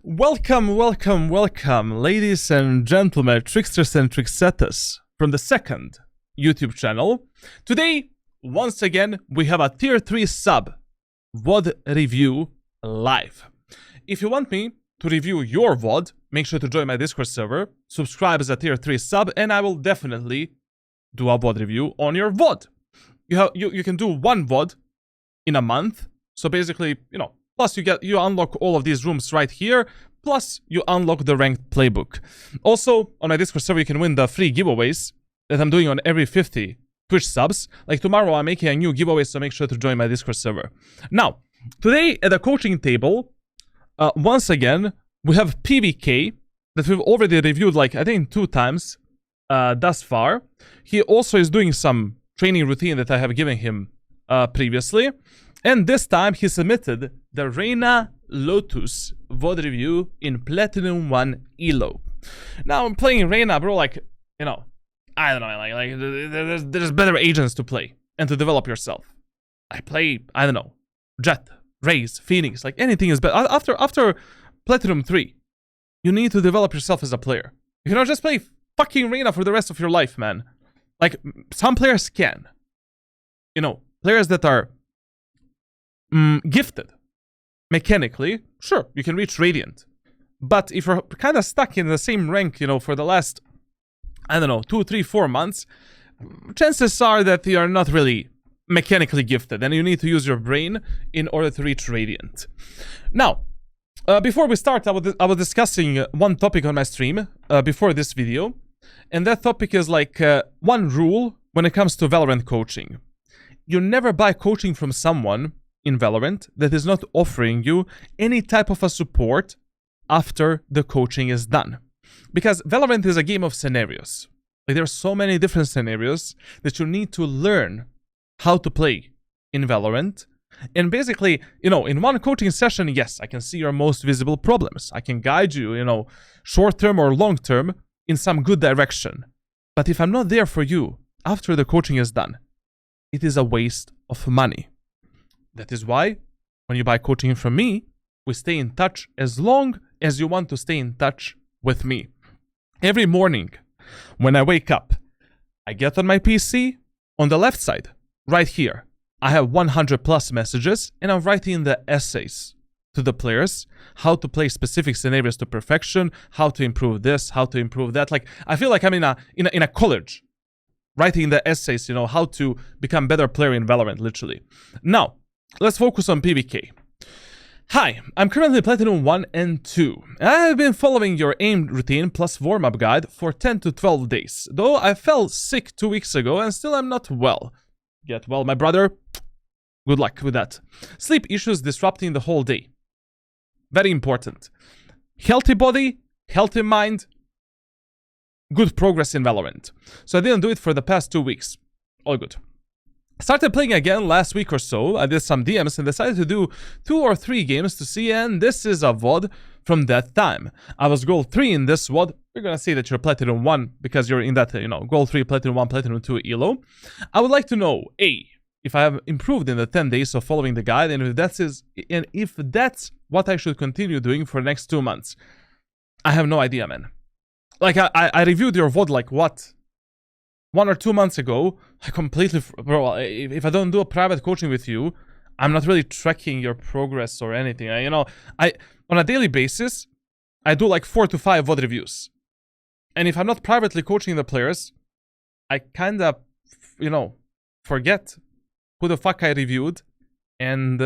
Welcome, welcome, welcome, ladies and gentlemen, tricksters and tricksetters from the second YouTube channel. Today, once again, we have a tier 3 sub VOD review live. If you want me to review your VOD, make sure to join my Discord server, subscribe as a tier 3 sub, and I will definitely do a VOD review on your VOD. You can do one VOD in a month, so basically, plus you unlock all of these rooms right here, plus you unlock the ranked playbook. Also, on my Discord server, you can win the free giveaways that I'm doing on every 50 Twitch subs. Like tomorrow, I'm making a new giveaway, so make sure to join my Discord server. Now, today at the coaching table, once again, we have PVK that we've already reviewed, like, I think 2 times thus far. He also is doing some training routine that I have given him previously. And this time, he submitted the Reyna Lotus VOD review in Platinum 1 Elo. Now, I'm playing Reyna, bro, like, I don't know, like there's better agents to play and to develop yourself. I play, I don't know, Jet, Raze, Phoenix, like anything is better. After Platinum 3, you need to develop yourself as a player. You cannot just play fucking Reyna for the rest of your life, man. Like, some players can. Players that are gifted mechanically, sure, you can reach Radiant. But if you're kind of stuck in the same rank, for the last, I don't know, 2, 3, 4 months, chances are that you are not really mechanically gifted and you need to use your brain in order to reach Radiant. Now, before we start, I was discussing one topic on my stream before this video, and that topic is like one rule when it comes to Valorant coaching. You never buy coaching from someone in Valorant that is not offering you any type of a support after the coaching is done. Because Valorant is a game of scenarios. Like, there are so many different scenarios that you need to learn how to play in Valorant. And basically, in one coaching session, yes, I can see your most visible problems. I can guide you, short-term or long-term in some good direction. But if I'm not there for you after the coaching is done, it is a waste of money. That is why, when you buy coaching from me, we stay in touch as long as you want to stay in touch with me. Every morning, when I wake up, I get on my PC, on the left side, right here, I have 100 plus messages, and I'm writing the essays to the players, how to play specific scenarios to perfection, how to improve this, how to improve that. Like, I feel like I'm in a college, writing the essays, how to become better player in Valorant, literally. Now, let's focus on PVK. Hi, I'm currently Platinum 1 and 2. I have been following your aim routine plus warm-up guide for 10 to 12 days, though I fell sick 2 weeks ago and still am not well. Get well, my brother. Good luck with that. Sleep issues disrupting the whole day. Very important. Healthy body, healthy mind, good progress in Valorant. So I didn't do it for the past 2 weeks. All good. Started playing again last week or so. I did some DMs and decided to do 2 or 3 games to see, and this is a VOD from that time. I was Gold 3 in this VOD. We're gonna say that you're Platinum 1 because you're in that, Gold 3, Platinum 1, Platinum 2 Elo. I would like to know, A, if I have improved in the 10 days of following the guide, and if that's what I should continue doing for the next 2 months. I have no idea, man. Like, I reviewed your VOD, like, what? 1 or 2 months ago. I completely, bro, if I don't do a private coaching with you, I'm not really tracking your progress or anything. On a daily basis, I do like 4 to 5 VOD reviews. And if I'm not privately coaching the players, I kind of, forget who the fuck I reviewed and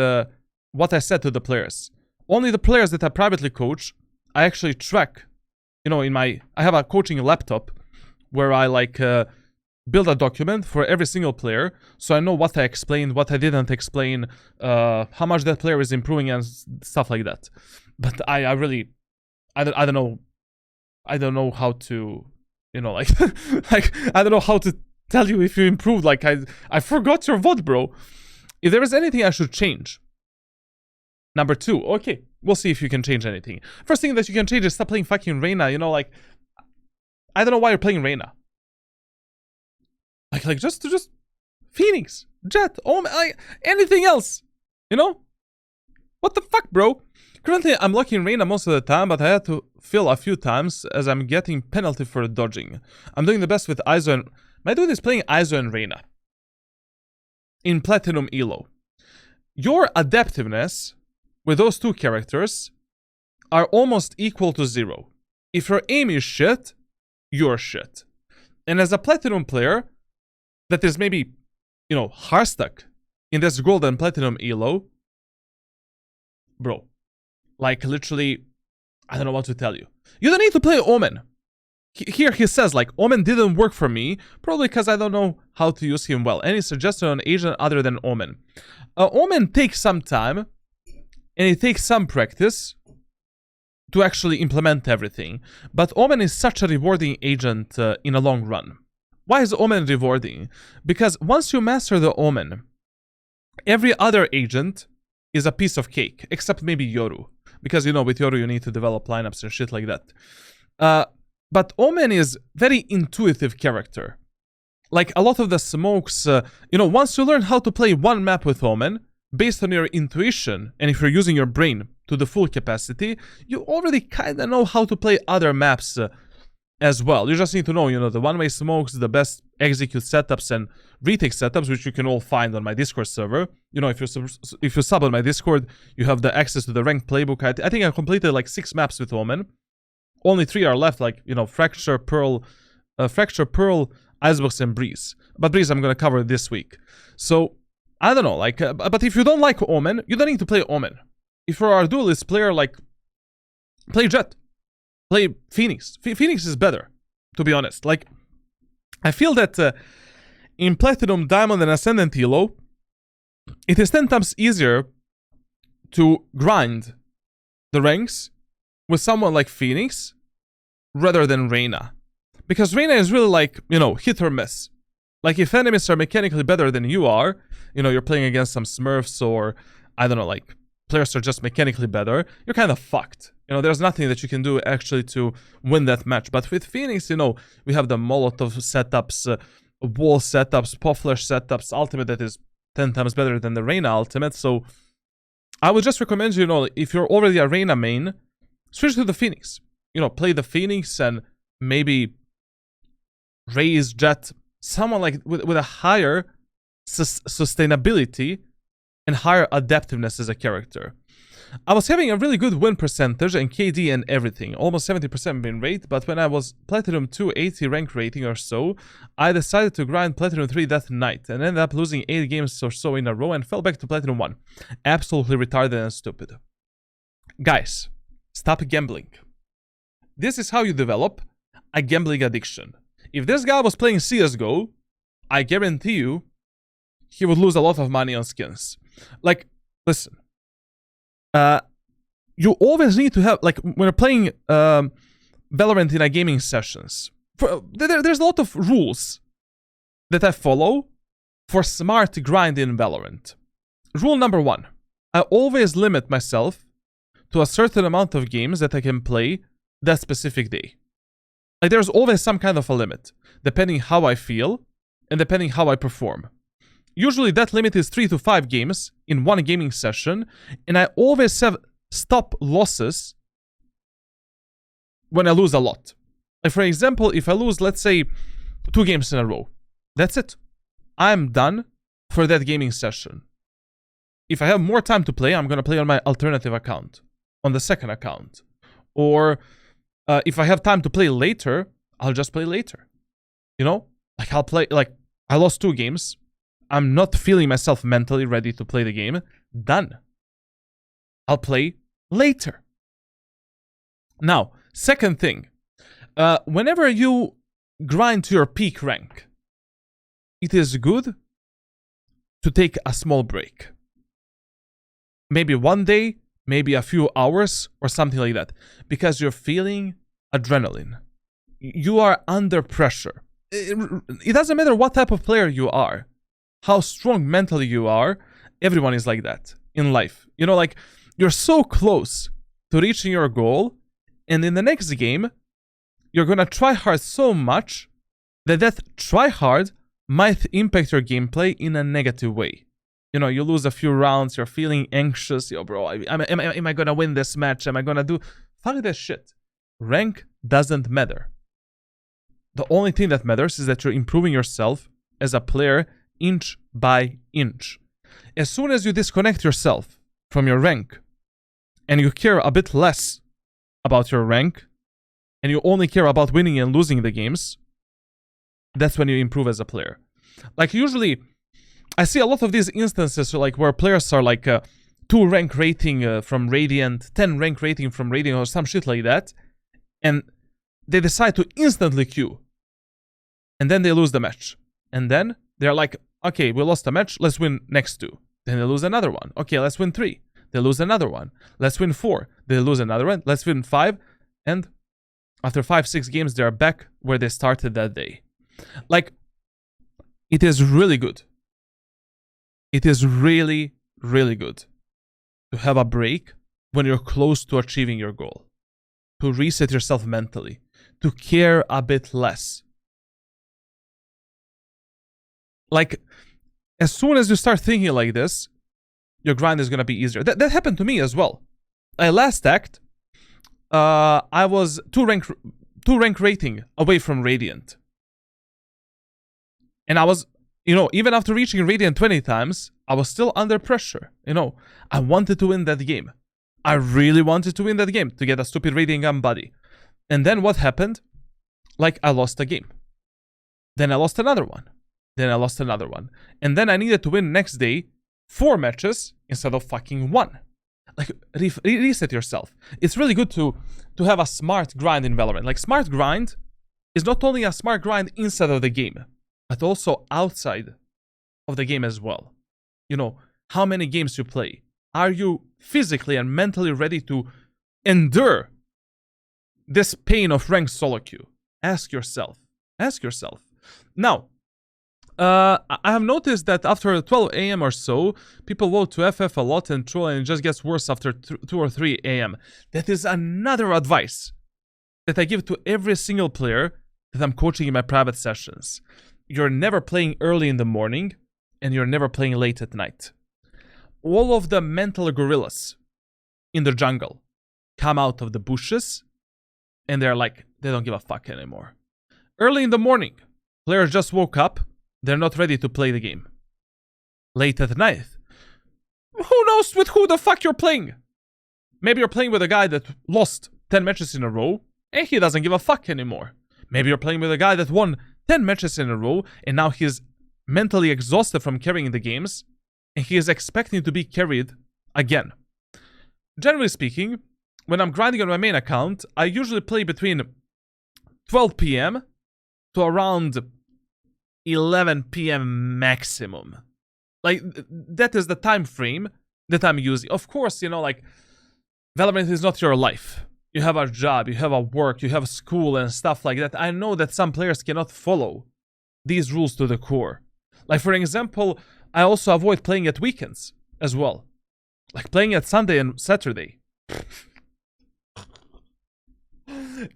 what I said to the players. Only the players that I privately coach, I actually track, I have a coaching laptop where I build a document for every single player, so I know what I explained, what I didn't explain, how much that player is improving and stuff like that. But I don't know how to, I don't know how to tell you if you improved. Like, I forgot your VOD, bro. If there is anything I should change. Number 2, okay, we'll see if you can change anything. First thing that you can change is stop playing fucking Reyna, I don't know why you're playing Reyna. Like just Phoenix, Jet, anything else, What the fuck, bro? Currently, I'm locking Reyna most of the time, but I had to fill a few times as I'm getting penalty for dodging. I'm doing the best with ISO and... My dude is playing ISO and Reyna in Platinum Elo. Your adaptiveness with those two characters are almost equal to 0. If your aim is shit, you're shit. And as a Platinum player that is maybe, you know, hard stuck in this Gold and Platinum Elo, bro, like literally, I don't know what to tell you. You don't need to play Omen. Here he says, like, Omen didn't work for me, probably because I don't know how to use him well. Any suggestion on agent other than Omen? Omen takes some time, and it takes some practice to actually implement everything. But Omen is such a rewarding agent in a long run. Why is Omen rewarding? Because once you master the Omen, every other agent is a piece of cake, except maybe Yoru. Because, you know, with Yoru you need to develop lineups and shit like that. But Omen is very intuitive character. Like, a lot of the smokes, you know, once you learn how to play one map with Omen, based on your intuition, and if you're using your brain to the full capacity, you already kind of know how to play other maps as well. You just need to know, you know, the one-way smokes, the best execute setups and retake setups, which you can all find on my Discord server. You know, if you sub on my Discord, you have the access to the ranked playbook. I think I completed like 6 maps with Omen. Only 3 are left, like, you know, Fracture, Pearl, Icebox, and Breeze. But Breeze I'm gonna cover this week. So, I don't know, like, but if you don't like Omen, you don't need to play Omen. If you're a duelist player, like, play Jet. Play Phoenix. Phoenix is better, to be honest. Like, I feel that in Platinum, Diamond, and Ascendant Elo, it is 10 times easier to grind the ranks with someone like Phoenix rather than Reyna. Because Reyna is really like, you know, hit or miss. Like, if enemies are mechanically better than you are, you know, you're playing against some Smurfs or, I don't know, like, players are just mechanically better, you're kind of fucked. You know, there's nothing that you can do actually to win that match. But with Phoenix, you know, we have the Molotov setups, wall setups, pop flash setups, ultimate that is 10 times better than the Reyna ultimate. So I would just recommend you, you know, if you're already a Reyna main, switch to the Phoenix. You know, play the Phoenix and maybe raise Jet, someone like with a higher sustainability and higher adaptiveness as a character. I was having a really good win percentage and KD and everything, almost 70% win rate, but when I was Platinum 2 80 rank rating or so, I decided to grind Platinum 3 that night and ended up losing 8 games or so in a row and fell back to Platinum 1. Absolutely retarded and stupid. Guys, stop gambling. This is how you develop a gambling addiction. If this guy was playing CSGO, I guarantee you, he would lose a lot of money on skins. Like, listen. You always need to have, like, when you're playing Valorant in a gaming sessions, there's a lot of rules that I follow for smart grind in Valorant. Rule number 1, I always limit myself to a certain amount of games that I can play that specific day. Like, there's always some kind of a limit, depending how I feel and depending how I perform. Usually that limit is 3 to 5 games in one gaming session, and I always have stop losses when I lose a lot. Like, for example, if I lose, let's say, 2 games in a row, that's it. I'm done for that gaming session. If I have more time to play, I'm gonna play on my alternative account, on the second account. Or if I have time to play later, I'll just play later. You know? Like, I'll play, like, I lost 2 games. I'm not feeling myself mentally ready to play the game. Done. I'll play later. Now, second thing. Whenever you grind to your peak rank, it is good to take a small break. Maybe one day, maybe a few hours, or something like that. Because you're feeling adrenaline. You are under pressure. It doesn't matter what type of player you are. How strong mentally you are, everyone is like that in life. You know, like, you're so close to reaching your goal, and in the next game, you're gonna try hard so much that try hard might impact your gameplay in a negative way. You know, you lose a few rounds, you're feeling anxious. Yo, bro, am I gonna win this match? Am I gonna do... Fuck this shit. Rank doesn't matter. The only thing that matters is that you're improving yourself as a player inch by inch. As soon as you disconnect yourself from your rank and you care a bit less about your rank and you only care about winning and losing the games, that's when you improve as a player. Like usually, I see a lot of these instances like where players are like 2 rank rating from Radiant, 10 rank rating from Radiant or some shit like that, and they decide to instantly queue. And then they lose the match. And then they're like, okay, we lost a match, let's win next 2. Then they lose another one. Okay, let's win 3. They lose another one. Let's win 4. They lose another one. Let's win 5. And after 5-6 games, they're back where they started that day. Like, it is really good. It is really, really good to have a break when you're close to achieving your goal. To reset yourself mentally. To care a bit less. Like, as soon as you start thinking like this, your grind is going to be easier. That happened to me as well. Last act, I was 2 rank rating away from Radiant. And I was, you know, even after reaching Radiant 20 times, I was still under pressure. You know, I wanted to win that game. I really wanted to win that game to get a stupid Radiant gun buddy. And then what happened? Like, I lost a game. Then I lost another one. Then I lost another one. And then I needed to win next day 4 matches instead of fucking 1. Like, reset yourself. It's really good to have a smart grind in Valorant. Like, smart grind is not only a smart grind inside of the game, but also outside of the game as well. You know, how many games you play. Are you physically and mentally ready to endure this pain of ranked solo queue? Ask yourself. Ask yourself. Now, I have noticed that after 12 a.m. or so, people vote to FF a lot and troll, and it just gets worse after 2 or 3 a.m. That is another advice that I give to every single player that I'm coaching in my private sessions. You're never playing early in the morning, and you're never playing late at night. All of the mental gorillas in the jungle come out of the bushes, and they're like, they don't give a fuck anymore. Early in the morning, players just woke up, they're not ready to play the game. Late at night, who knows with who the fuck you're playing? Maybe you're playing with a guy that lost 10 matches in a row, and he doesn't give a fuck anymore. Maybe you're playing with a guy that won 10 matches in a row, and now he's mentally exhausted from carrying the games, and he is expecting to be carried again. Generally speaking, when I'm grinding on my main account, I usually play between 12 p.m. to around 11 p.m. maximum. Like, that is the time frame that I'm using. Of course, you know, like, Valorant is not your life. You have a job, you have a work, you have school and stuff like that. I know that some players cannot follow these rules to the core. Like, for example, I also avoid playing at weekends as well. Like, playing at Sunday and Saturday.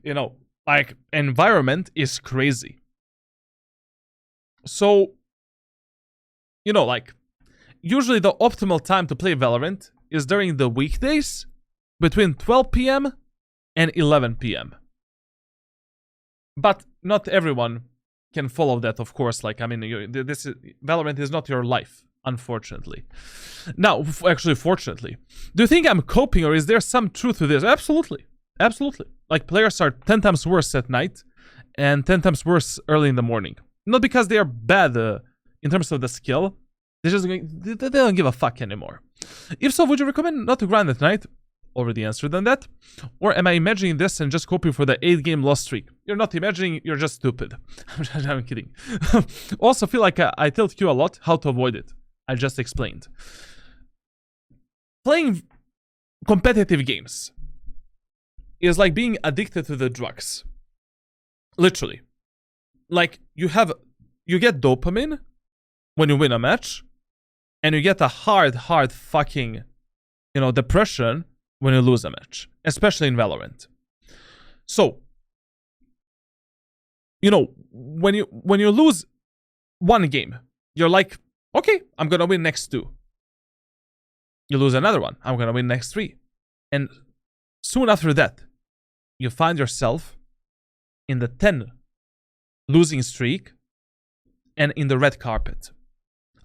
You know, like, environment is crazy. So, you know, like, usually the optimal time to play Valorant is during the weekdays between 12 p.m. and 11 p.m. But not everyone can follow that, of course. Like, I mean, Valorant is not your life, unfortunately. Now, actually, fortunately. Do you think I'm coping, or is there some truth to this? Absolutely. Absolutely. Like, players are 10 times worse at night and 10 times worse early in the morning. Not because they are bad in terms of the skill. They don't give a fuck anymore. If so, would you recommend not to grind at night? Already answered on that. Or am I imagining this and just coping for the 8-game loss streak? You're not imagining, you're just stupid. I'm kidding. Also feel like I tilt Q a lot. How to avoid it? I just explained. Playing competitive games is like being addicted to the drugs. Literally. Like, you get dopamine when you win a match, and you get a hard fucking, you know, depression when you lose a match, especially in Valorant. So, you know, when you lose one game, you're like, okay, I'm gonna win next 2. You lose another one. I'm gonna win next 3. And soon after that, you find yourself in the 10 losing streak and in the red carpet.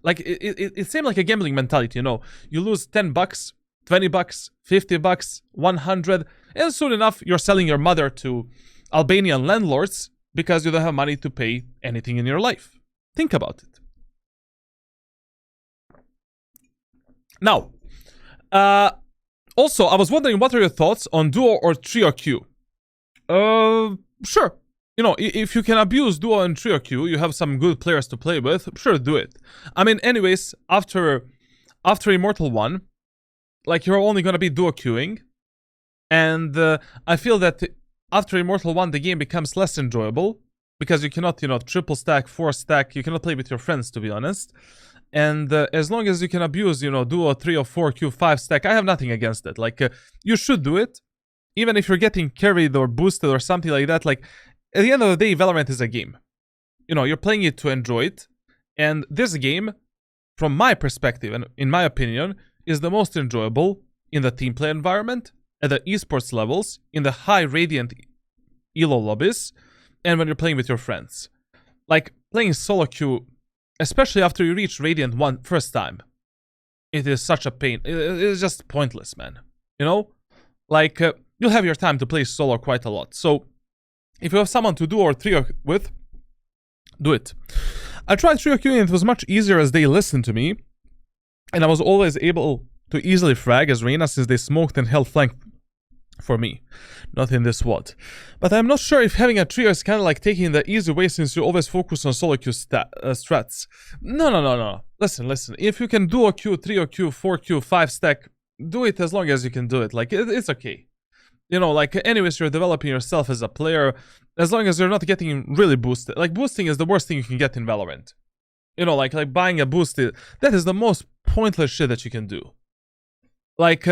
Like, it seemed like a gambling mentality, you know. You lose 10 bucks, 20 bucks, 50 bucks, 100, and soon enough, you're selling your mother to Albanian landlords because you don't have money to pay anything in your life. Think about it. Now, also, I was wondering, what are your thoughts on duo or trio queue? Sure. You know, if you can abuse duo and trio queue, you have some good players to play with, sure, do it. I mean, anyways, after Immortal 1, like, you're only gonna be duo queuing, and I feel that after Immortal 1, the game becomes less enjoyable, because you cannot, you know, triple stack, 4 stack, you cannot play with your friends, to be honest. And as long as you can abuse, you know, duo, 3 or 4 queue, 5 stack, I have nothing against it. Like, you should do it, even if you're getting carried or boosted or something like that. Like, at the end of the day, Valorant is a game. You know, you're playing it to enjoy it. And this game, from my perspective and in my opinion, is the most enjoyable in the team play environment, at the esports levels, in the high Radiant elo lobbies, and when you're playing with your friends. Like, playing solo queue, especially after you reach Radiant 1 first time, it is such a pain. It is just pointless, man. You know? Like, you'll have your time to play solo quite a lot. So, if you have someone to duo or trio with, do it. I tried trio queuing and it was much easier as they listened to me. And I was always able to easily frag as Reyna since they smoked and held flank for me. Not in this VOD. But I'm not sure if having a trio is kind of like taking the easy way since you always focus on solo queue strats. No. Listen. If you can duo queue, trio queue, 4 queue, 5 stack, do it as long as you can do it. Like, it's okay. You know, like, anyways, you're developing yourself as a player, as long as you're not getting really boosted. Like, boosting is the worst thing you can get in Valorant. You know, like buying a boost, that is the most pointless shit that you can do. Like,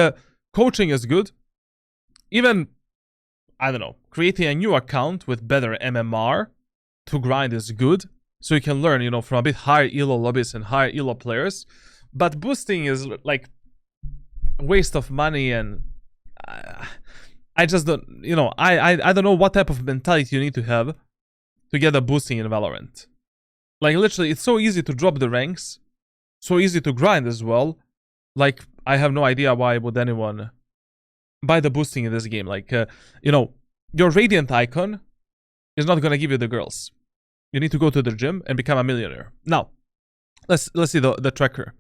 coaching is good. Even, I don't know, creating a new account with better MMR to grind is good. So you can learn, you know, from a bit higher elo lobbies and higher elo players. But boosting is, like, a waste of money, and I just don't, you know, I don't know what type of mentality you need to have to get a boosting in Valorant. Like, literally, it's so easy to drop the ranks, so easy to grind as well. Like, I have no idea why would anyone buy the boosting in this game. Like, you know, your Radiant icon is not gonna give you the girls. You need to go to the gym and become a millionaire. Now, let's see the tracker.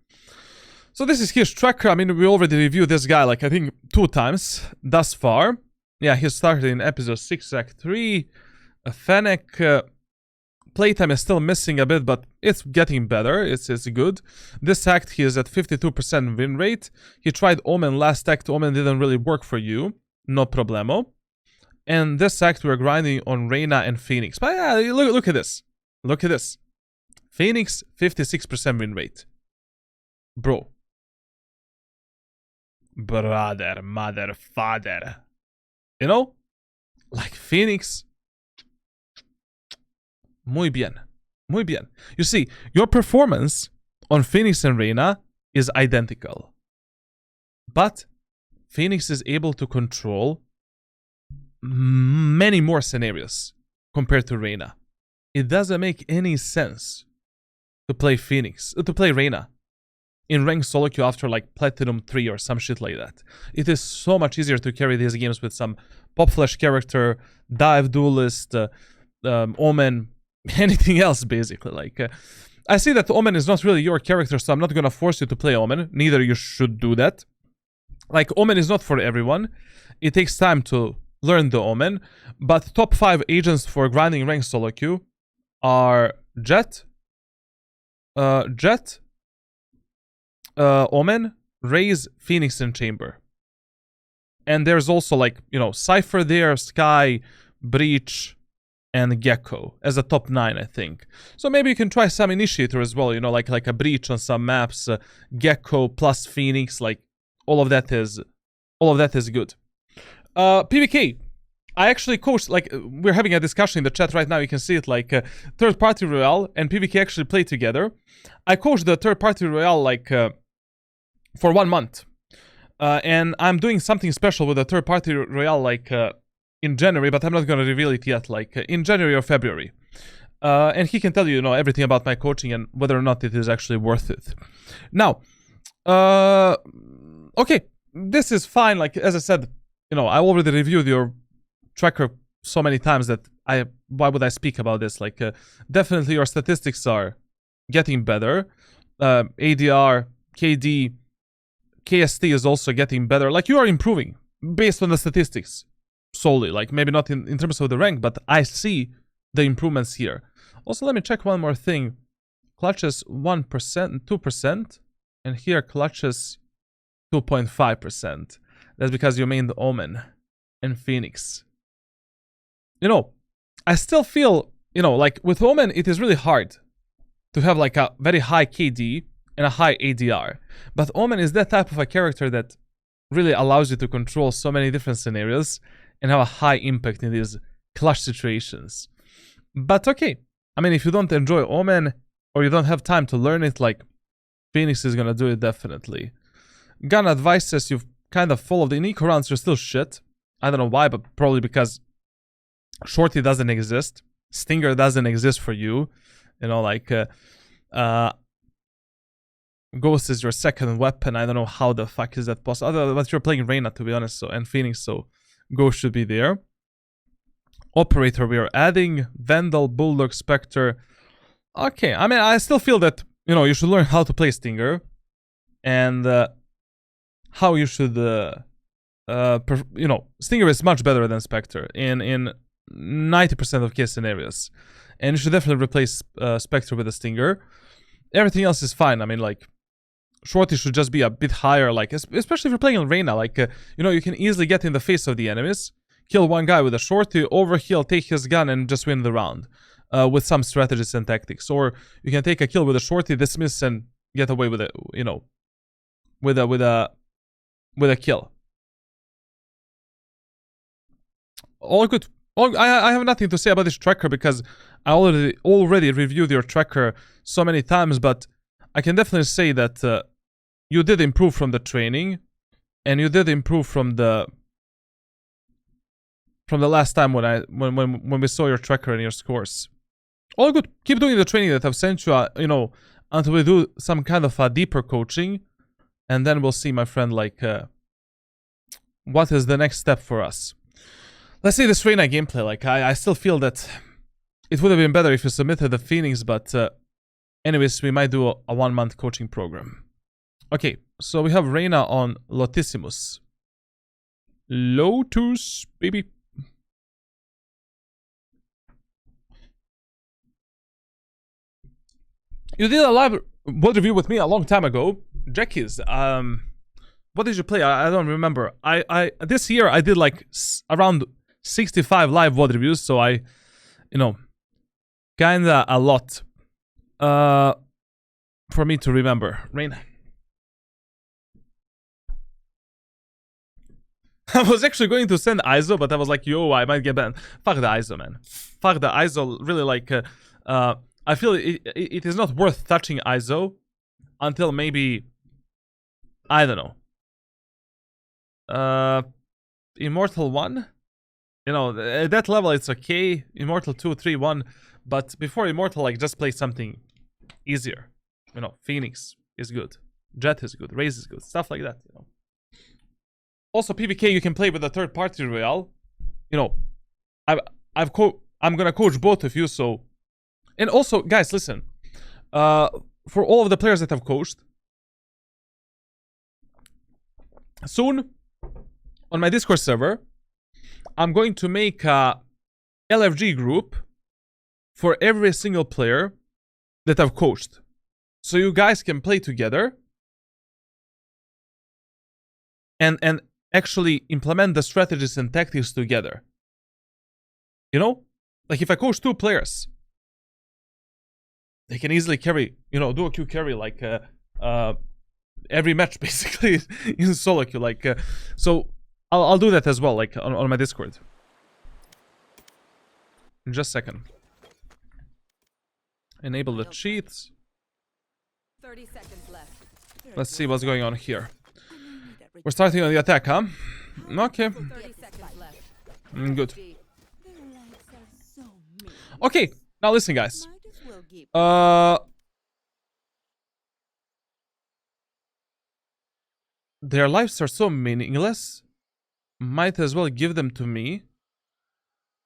So this is his tracker. I mean, we already reviewed this guy, like, I think 2 times thus far. Yeah, he started in episode 6, Act 3. Fennec, playtime is still missing a bit, but it's getting better. It's good. This act, he is at 52% win rate. He tried Omen last act. Omen didn't really work for you. No problemo. And this act, we're grinding on Reyna and Phoenix. But yeah, look at this. Look at this. Phoenix, 56% win rate. Bro. Brother, mother, father. You know? Like, Phoenix. Muy bien. Muy bien. You see, your performance on Phoenix and Reyna is identical. But Phoenix is able to control many more scenarios compared to Reyna. It doesn't make any sense to play Reyna in ranked solo queue after like Platinum 3 or some shit like that. It is so much easier to carry these games with some Pop Flash character, Dive Duelist, Omen, anything else basically. Like, I see that Omen is not really your character, so I'm not gonna force you to play Omen. Neither you should do that. Like, Omen is not for everyone. It takes time to learn the Omen, but top 5 agents for grinding ranked solo queue are Jett, Omen, Raze, Phoenix, and Chamber. And there's also, like, you know, Cypher there, Sky, Breach, and Gecko as a top 9, I think. So maybe you can try some Initiator as well, you know, like a Breach on some maps, Gecko plus Phoenix, like, all of that is good. PvK. I actually coached, like, we're having a discussion in the chat right now. You can see it, like, third party Royale and PvK actually play together. I coached the third party Royale, like, for 1 month. And I'm doing something special with a third-party royale, like, in January, but I'm not gonna reveal it yet, like, in January or February. And he can tell you, you know, everything about my coaching and whether or not it is actually worth it. Now, okay, this is fine. Like, as I said, you know, I already reviewed your tracker so many times that why would I speak about this? Like, definitely your statistics are getting better. ADR, KD, KST is also getting better. Like, you are improving based on the statistics solely. Like, maybe not in terms of the rank, but I see the improvements here. Also, let me check one more thing. Clutches 1%, 2%, and here clutches 2.5%. That's because you mained Omen and Phoenix. You know, I still feel, you know, like with Omen, it is really hard to have like a very high KD and a high ADR. But Omen is that type of a character that really allows you to control so many different scenarios and have a high impact in these clutch situations. But okay, I mean, if you don't enjoy Omen or you don't have time to learn it, like, Phoenix is gonna do it definitely. Gun advices you've kind of followed. In eco rounds, you're still shit. I don't know why, but probably because Shorty doesn't exist. Stinger doesn't exist for you. You know, like, Ghost is your second weapon. I don't know how the fuck is that possible. But you're playing Reyna, to be honest, so, and Phoenix, so Ghost should be there. Operator we are adding. Vandal, Bulldog, Spectre. Okay, I mean, I still feel that, you know, you should learn how to play Stinger. And how you should, you know, Stinger is much better than Spectre in 90% of case scenarios. And you should definitely replace Spectre with a Stinger. Everything else is fine. I mean, like, Shorty should just be a bit higher, like, especially if you're playing Reyna. Like, you know, you can easily get in the face of the enemies, kill one guy with a Shorty, overheal, take his gun, and just win the round with some strategies and tactics. Or you can take a kill with a Shorty, dismiss, and get away with it, you know, with a kill. All good. I have nothing to say about this tracker because I already reviewed your tracker so many times, but I can definitely say that you did improve from the training, and you did improve from the last time when we saw your tracker and your scores. All good. Keep doing the training that I've sent you, you know, until we do some kind of a deeper coaching, and then we'll see, my friend, like, what is the next step for us. Let's say this Reyna gameplay, like, I still feel that it would have been better if you submitted the Phoenix, but anyways, we might do a 1-month coaching program. Okay, so we have Reyna on Lotissimus. Lotus, baby. You did a live VOD review with me a long time ago. Jackies, what did you play? I don't remember. This year I did like around 65 live VOD reviews, so I, you know, kinda a lot for me to remember. Reyna. I was actually going to send ISO, but I was like, yo, I might get banned. Fuck the ISO, man. Fuck the ISO. Really, like, I feel it is not worth touching ISO until maybe, I don't know, Immortal 1? You know, at that level it's okay, Immortal 2, 3, 1, but before Immortal, like, just play something easier. You know, Phoenix is good, Jet is good, Raze is good, stuff like that, you know. Also, PvK you can play with a third-party royale. You know, I'm gonna coach both of you, so... And also, guys, listen. For all of the players that I've coached, soon, on my Discord server, I'm going to make a LFG group for every single player that I've coached. So you guys can play together and actually implement the strategies and tactics together. You know? Like, if I coach 2 players, they can easily carry, you know, do a Q carry, like, every match, basically, in solo queue. Like, so I'll do that as well, like, on my Discord. In just a second. Enable the cheats. 30 seconds left. Let's see what's going on here. We're starting on the attack, huh? Okay. Good. Okay, now listen, guys. Their lives are so meaningless. Might as well give them to me.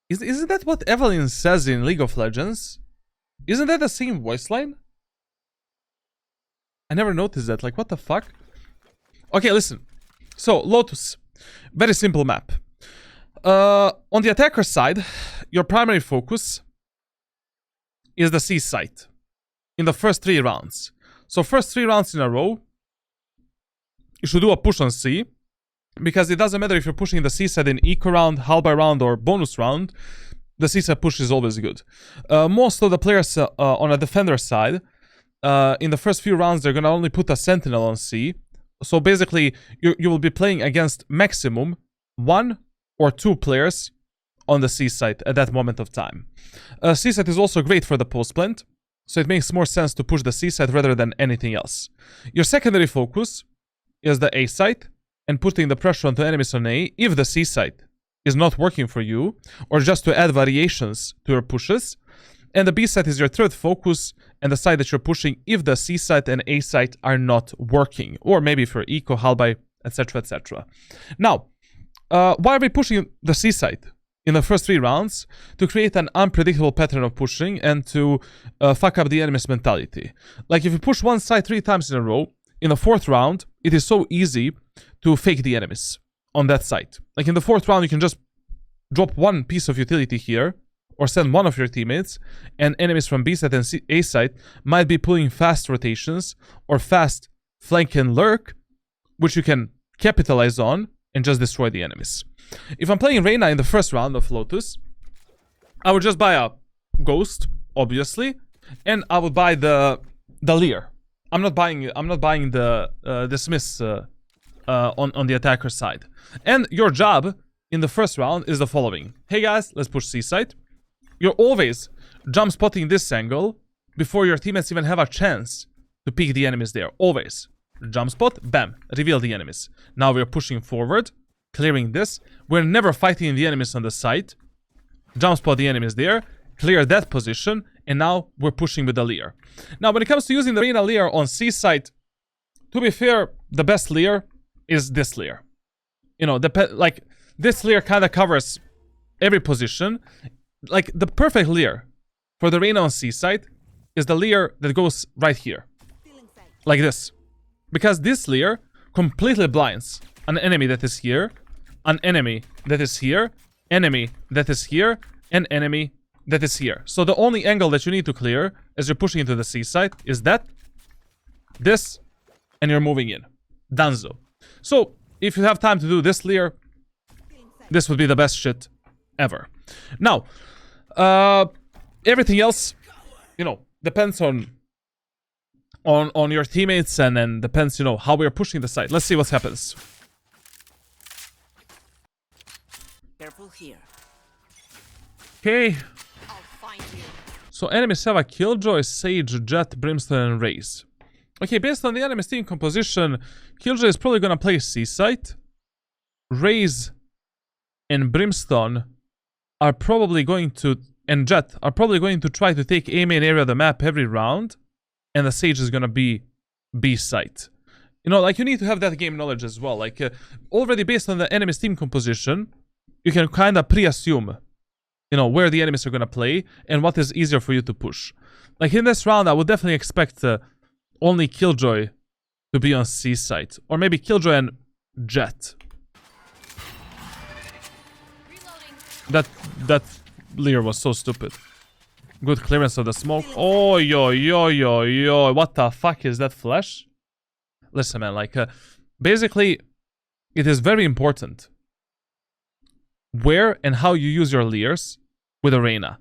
Isn't that what Evelyn says in League of Legends? Isn't that the same voice line? I never noticed that. Like, what the fuck? Okay, listen. So, Lotus. Very simple map. On the attacker side, your primary focus is the C site in the first 3 rounds. So, first 3 rounds in a row, you should do a push on C. Because it doesn't matter if you're pushing the C side in eco round, halberd round, or bonus round, the C side push is always good. Most of the players on a defender side, in the first few rounds, they're gonna only put a sentinel on C. So basically, you will be playing against maximum 1 or 2 players on the C side at that moment of time. C side is also great for the post plant, so it makes more sense to push the C side rather than anything else. Your secondary focus is the A side, and putting the pressure onto enemies on A if the C side is not working for you, or just to add variations to your pushes. And the B side is your third focus, and the side that you're pushing if the C side and A side are not working, or maybe for eco, halberd, etc, etc. Now, why are we pushing the C side in the first 3 rounds? To create an unpredictable pattern of pushing and to fuck up the enemy's mentality. Like, if you push one side 3 times in a row, in the 4th round, it is so easy to fake the enemies on that side. Like, in the 4th round, you can just drop one piece of utility here, or send one of your teammates, and enemies from B side and A side might be pulling fast rotations, or fast flank and lurk, which you can capitalize on, and just destroy the enemies. If I'm playing Reyna in the first round of Lotus, I would just buy a Ghost, obviously, and I would buy the Leer. I'm not buying the Dismiss on the attacker side. And your job in the first round is the following. Hey guys, let's push C side. You're always jump spotting this angle before your teammates even have a chance to pick the enemies there. Always. Jump spot, bam, reveal the enemies. Now we're pushing forward, clearing this. We're never fighting the enemies on the side. Jump spot the enemies there, clear that position, and now we're pushing with the Leer. Now, when it comes to using the Reyna Leer on C side, to be fair, the best Leer is this Leer. You know, like, this Leer kind of covers every position. Like, the perfect Leer for the Reyna on C side is the Leer that goes right here. Like this. Because this Leer completely blinds an enemy that is here, an enemy that is here, enemy that is here, and enemy that is here. So the only angle that you need to clear as you're pushing into the C side is that, this, and you're moving in. Danzo. So, if you have time to do this Leer, this would be the best shit ever. Now, everything else, you know, depends on your teammates, and then depends, you know, how we're pushing the side. Let's see what happens. Careful here. Okay. I'll find you. So enemies have a Killjoy, Sage, Jet, Brimstone, and Raze. Okay, based on the enemy's team composition, Killjoy is probably gonna play C side. Raze and Brimstone are probably going to, and Jet are probably going to try to take A main area of the map every round, and the Sage is gonna be B side. You know, like, you need to have that game knowledge as well. Like, already based on the enemy's team composition, you can kind of pre-assume, you know, where the enemies are gonna play and what is easier for you to push. Like, in this round, I would definitely expect only Killjoy to be on C side, or maybe Killjoy and Jet. That Leer was so stupid. Good clearance of the smoke. Oh, yo. What the fuck is that flash? Listen, man, like, basically, it is very important where and how you use your Leers with a Reyna.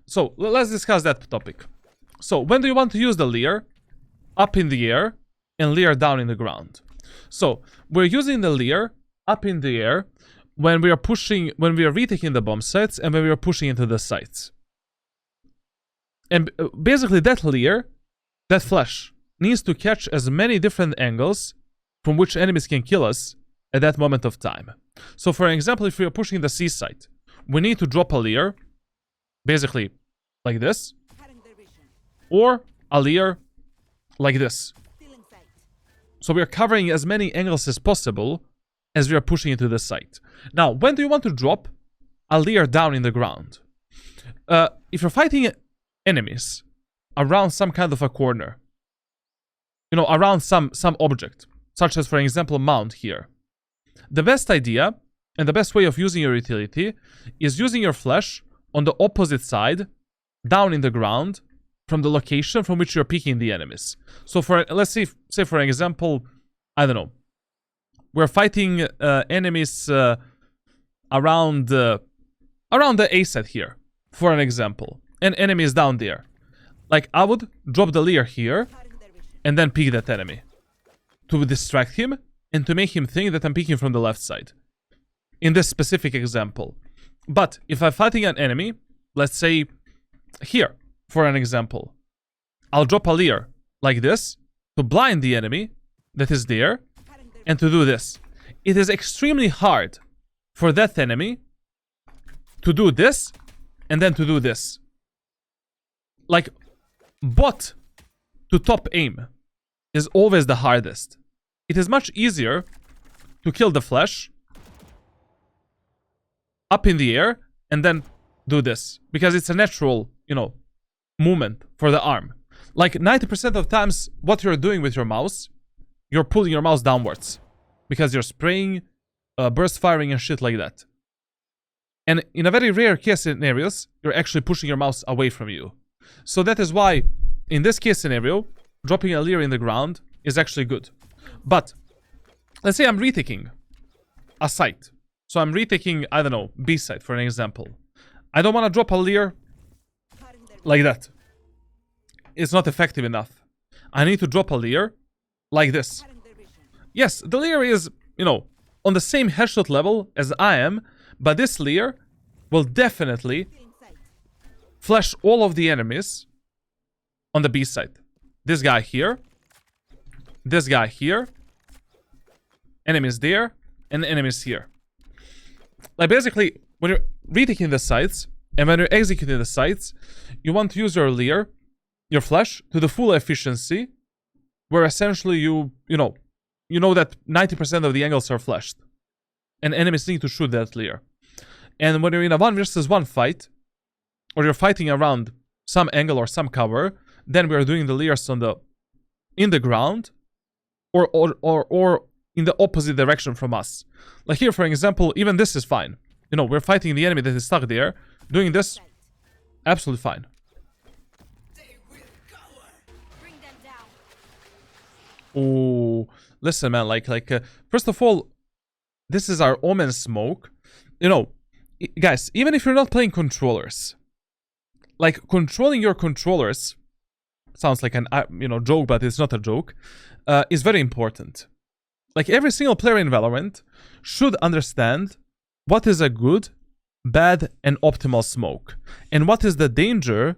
So, let's discuss that topic. So, when do you want to use the Leer? Up in the air and Leer down in the ground. So, we're using the Leer up in the air when we are pushing, when we are retaking the bomb sites and when we are pushing into the sites. And basically that Leer, that flash, needs to catch as many different angles from which enemies can kill us at that moment of time. So for example, if we are pushing the C site, we need to drop a layer, basically like this, or a layer like this. So we are covering as many angles as possible as we are pushing into the site. Now, when do you want to drop a layer down in the ground? If you're fighting enemies around some kind of a corner, you know, around some object, such as, for example, mount here, the best idea and the best way of using your utility is using your flash on the opposite side, down in the ground, from the location from which you're peeking the enemies. So for, let's say for example, I don't know, we're fighting enemies around the A side here, for an example, and enemies down there. Like, I would drop the layer here and then peek that enemy to distract him and to make him think that I'm peeking from the left side in this specific example. But if I'm fighting an enemy, let's say here, for an example, I'll drop a layer like this to blind the enemy that is there and to do this. It is extremely hard for that enemy to do this and then to do this. Like, bot to top aim is always the hardest. It is much easier to kill the flash up in the air and then do this, because it's a natural, you know, movement for the arm. Like 90% of times what you're doing with your mouse, you're pulling your mouse downwards because you're spraying, burst firing and shit like that. And in a very rare case scenarios, you're actually pushing your mouse away from you. So that is why in this case scenario, dropping a layer in the ground is actually good. But let's say I'm retaking a site. So I'm retaking, I don't know, B site for an example. I don't want to drop a layer like that. It's not effective enough. I need to drop a layer like this. Yes, the layer is, you know, on the same headshot level as I am, but this layer will definitely flash all of the enemies on the B side. This guy here, this guy here, enemies there, and enemies here. Like, basically, when you're retaking the sites and when you're executing the sites, you want to use your layer, your flash, to the full efficiency, where essentially you know that 90% of the angles are flashed, and enemies need to shoot that layer. And when you're in a 1 versus 1 fight, or you're fighting around some angle or some cover, then we're doing the layers in the ground, or in the opposite direction from us. Like here, for example, even this is fine. You know, we're fighting the enemy that is stuck there. Doing this, absolutely fine. Oh, listen, man. Like, first of all, this is our Omen smoke. You know, guys, even if you're not playing controllers, like, controlling your controllers sounds like an joke, but it's not a joke. Is very important. Like, every single player in Valorant should understand what is a good, bad, and optimal smoke, and what is the danger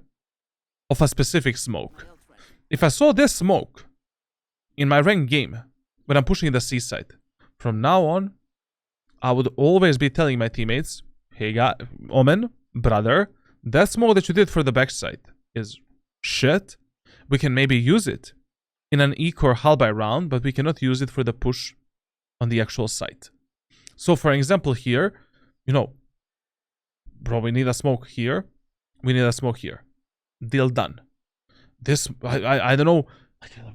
of a specific smoke. If I saw this smoke in my ranked game when I'm pushing the C side, from now on, I would always be telling my teammates, hey guy, Omen, brother, that smoke that you did for the backside is shit. We can maybe use it in an eco or hull by round, but we cannot use it for the push on the actual site. So for example here, you know, bro, we need a smoke here. We need a smoke here. Deal done. This, I don't know.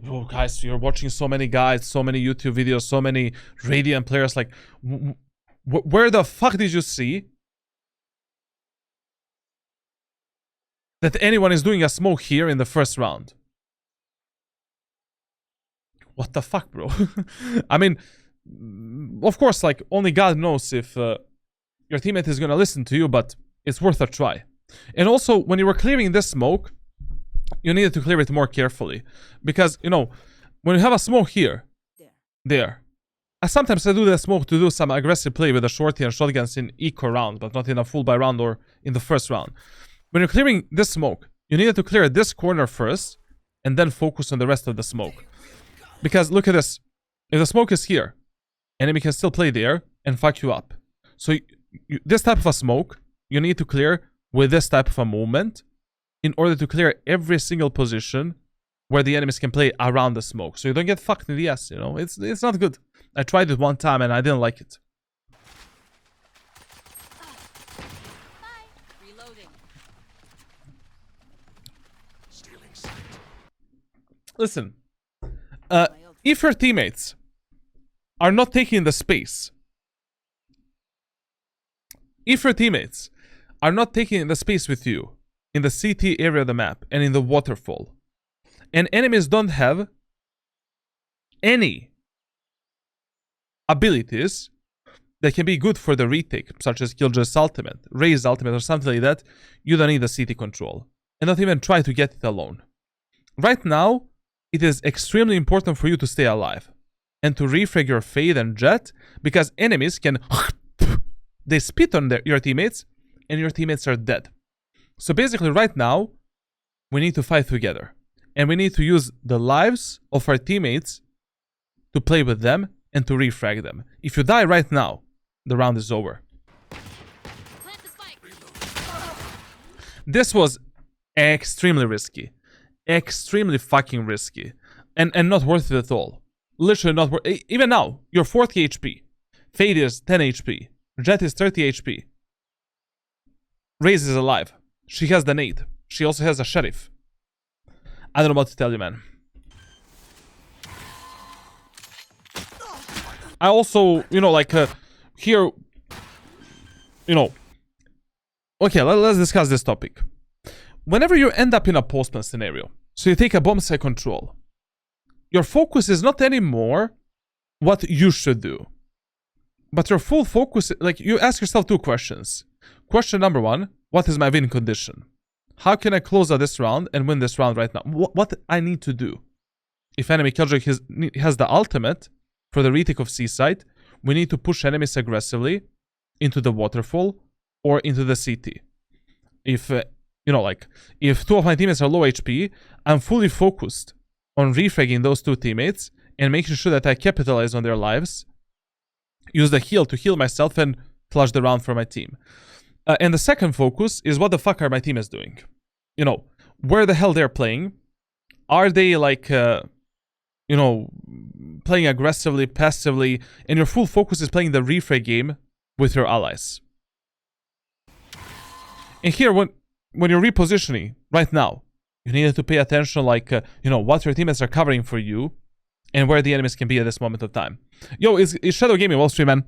Oh, guys, you're watching so many guys, so many YouTube videos, so many Radiant players. Like, where the fuck did you see that anyone is doing a smoke here in the first round? What the fuck, bro? I mean, of course, like, only God knows if your teammate is gonna listen to you, but it's worth a try. And also, when you were clearing this smoke, you needed to clear it more carefully. Because, you know, when you have a smoke here, there. Sometimes I do the smoke to do some aggressive play with a shorty and shotguns in eco round, but not in a full by round or in the first round. When you're clearing this smoke, you needed to clear this corner first, and then focus on the rest of the smoke. Because look at this. If the smoke is here, enemy can still play there and fuck you up. So this type of a smoke, you need to clear with this type of a movement in order to clear every single position where the enemies can play around the smoke. So you don't get fucked in the ass, you know? It's not good. I tried it one time and I didn't like it. Reloading. Listen, if your teammates are not taking the space, if your teammates are not taking the space with you in the CT area of the map and in the waterfall, and enemies don't have any abilities that can be good for the retake, such as Killjoy's ultimate, Rey's ultimate, or something like that, you don't need the CT control. And don't even try to get it alone. Right now, it is extremely important for you to stay alive and to refrag your Fade and Jet, because enemies can they spit on your teammates and your teammates are dead. So basically right now, we need to fight together. And we need to use the lives of our teammates to play with them and to refrag them. If you die right now, the round is over. Plant the spike. This was extremely risky. Extremely fucking risky. And not worth it at all. Literally not worth it. Even now, you're 40 HP. Fade is 10 HP. Jet is 30 HP. Raze is alive. She has the nade. She also has a sheriff. I don't know what to tell you, man. I also, you know, like, here, you know, okay, let's discuss this topic. Whenever you end up in a postman scenario, so you take a bomb site control, your focus is not anymore what you should do, but your full focus, like, you ask yourself two questions. Question number one, what is my win condition? How can I close out this round and win this round right now? What I need to do? If enemy Killjoy has the ultimate for the retake of C-site, we need to push enemies aggressively into the waterfall or into the CT. If, you know, like, if two of my teammates are low HP, I'm fully focused on refragging those two teammates and making sure that I capitalize on their lives, use the heal to heal myself and flush the round for my team. And the second focus is what the fuck are my teammates doing? You know, where the hell they're playing? Are they like, you know, playing aggressively, passively? And your full focus is playing the refrag game with your allies. And here, when you're repositioning right now, you need to pay attention, like, you know, what your teammates are covering for you and where the enemies can be at this moment of time. Yo, is Shadow Gaming Wall Street, man?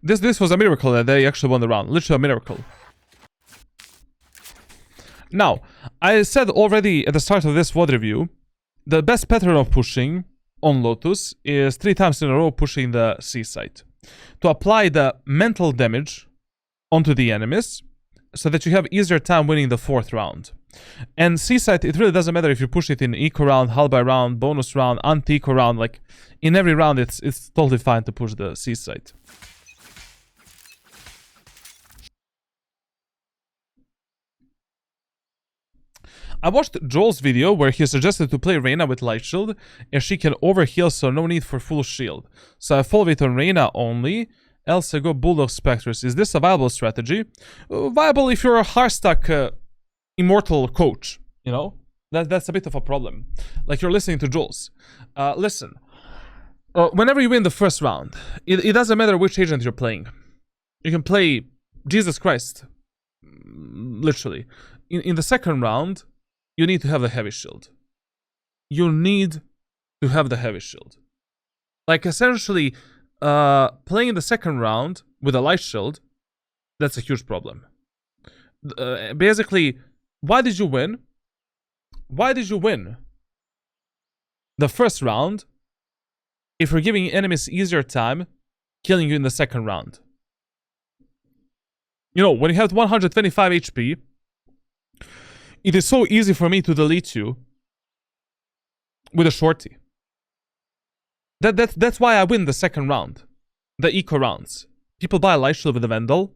This was a miracle that they actually won the round. Literally a miracle. Now, I said already at the start of this VOD review, the best pattern of pushing on Lotus is 3 times in a row pushing the C site. To apply the mental damage onto the enemies, so that you have easier time winning the 4th round. And C site, it really doesn't matter if you push it in eco round, hull by round, bonus round, anti-eco round. Like, in every round, it's totally fine to push the C site. I watched Joel's video where he suggested to play Reyna with light shield, and she can overheal, so no need for full shield. So I follow it on Reyna only, else I go Bulldog Spectres. Is this a viable strategy? Viable if you're a Hearthstone immortal coach, you know? That's a bit of a problem. Like, you're listening to Joel's. Listen, whenever you win the first round, it doesn't matter which agent you're playing. You can play Jesus Christ, literally. In the second round, you need to have the heavy shield. You need to have the heavy shield. Like, essentially, playing the second round with a light shield, that's a huge problem. Basically, why did you win? Why did you win the first round if you're giving enemies easier time killing you in the second round? You know, when you have 125 HP, it is so easy for me to delete you with a shorty. That's why I win the second round. The eco rounds. People buy a light shield with a Vandal.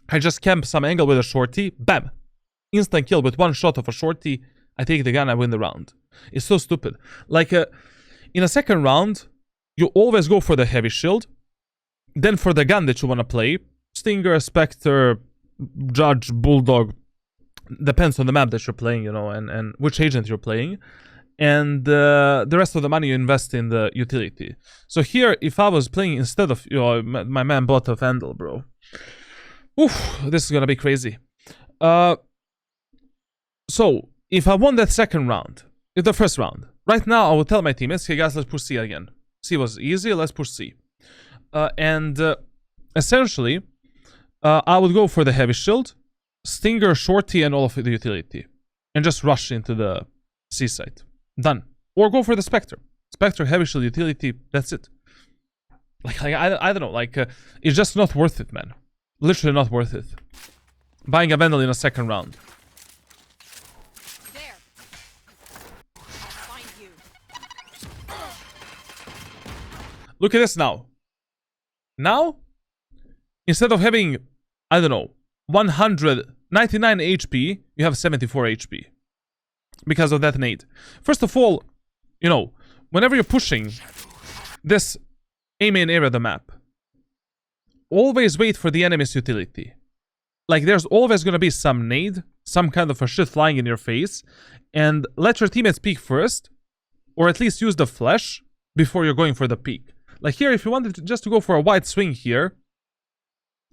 I just camp some angle with a shorty. Bam. instant kill with one shot of a shorty, I take the gun, I win the round. It's so stupid. Like, in a second round, you always go for the heavy shield, then for the gun that you want to play, Stinger, Spectre, Judge, Bulldog, depends on the map that you're playing, you know, and which agent you're playing. And the rest of the money you invest in the utility. So here, if I was playing instead of, you know, my man bought a Vandal, bro. Oof, this is gonna be crazy. So, if I won that second round, the first round, right now I would tell my teammates, hey guys, let's push C again. C was easy, let's push C. Essentially, I would go for the heavy shield, Stinger, shorty, and all of the utility. And just rush into the C site. Done. Or go for the Spectre. Spectre, heavy shield, utility, that's it. Like I don't know, like, it's just not worth it, man. Literally not worth it. Buying a Vandal in a second round. There. I'll find you. Look at this now. Now, instead of having, I don't know, 199 HP, you have 74 HP. Because of that nade. First of all, you know, whenever you're pushing this A main area of the map, always wait for the enemy's utility. Like, there's always gonna be some nade, some kind of a shit flying in your face, and let your teammates peek first, or at least use the flash before you're going for the peek. Like here, if you wanted to just to go for a wide swing here,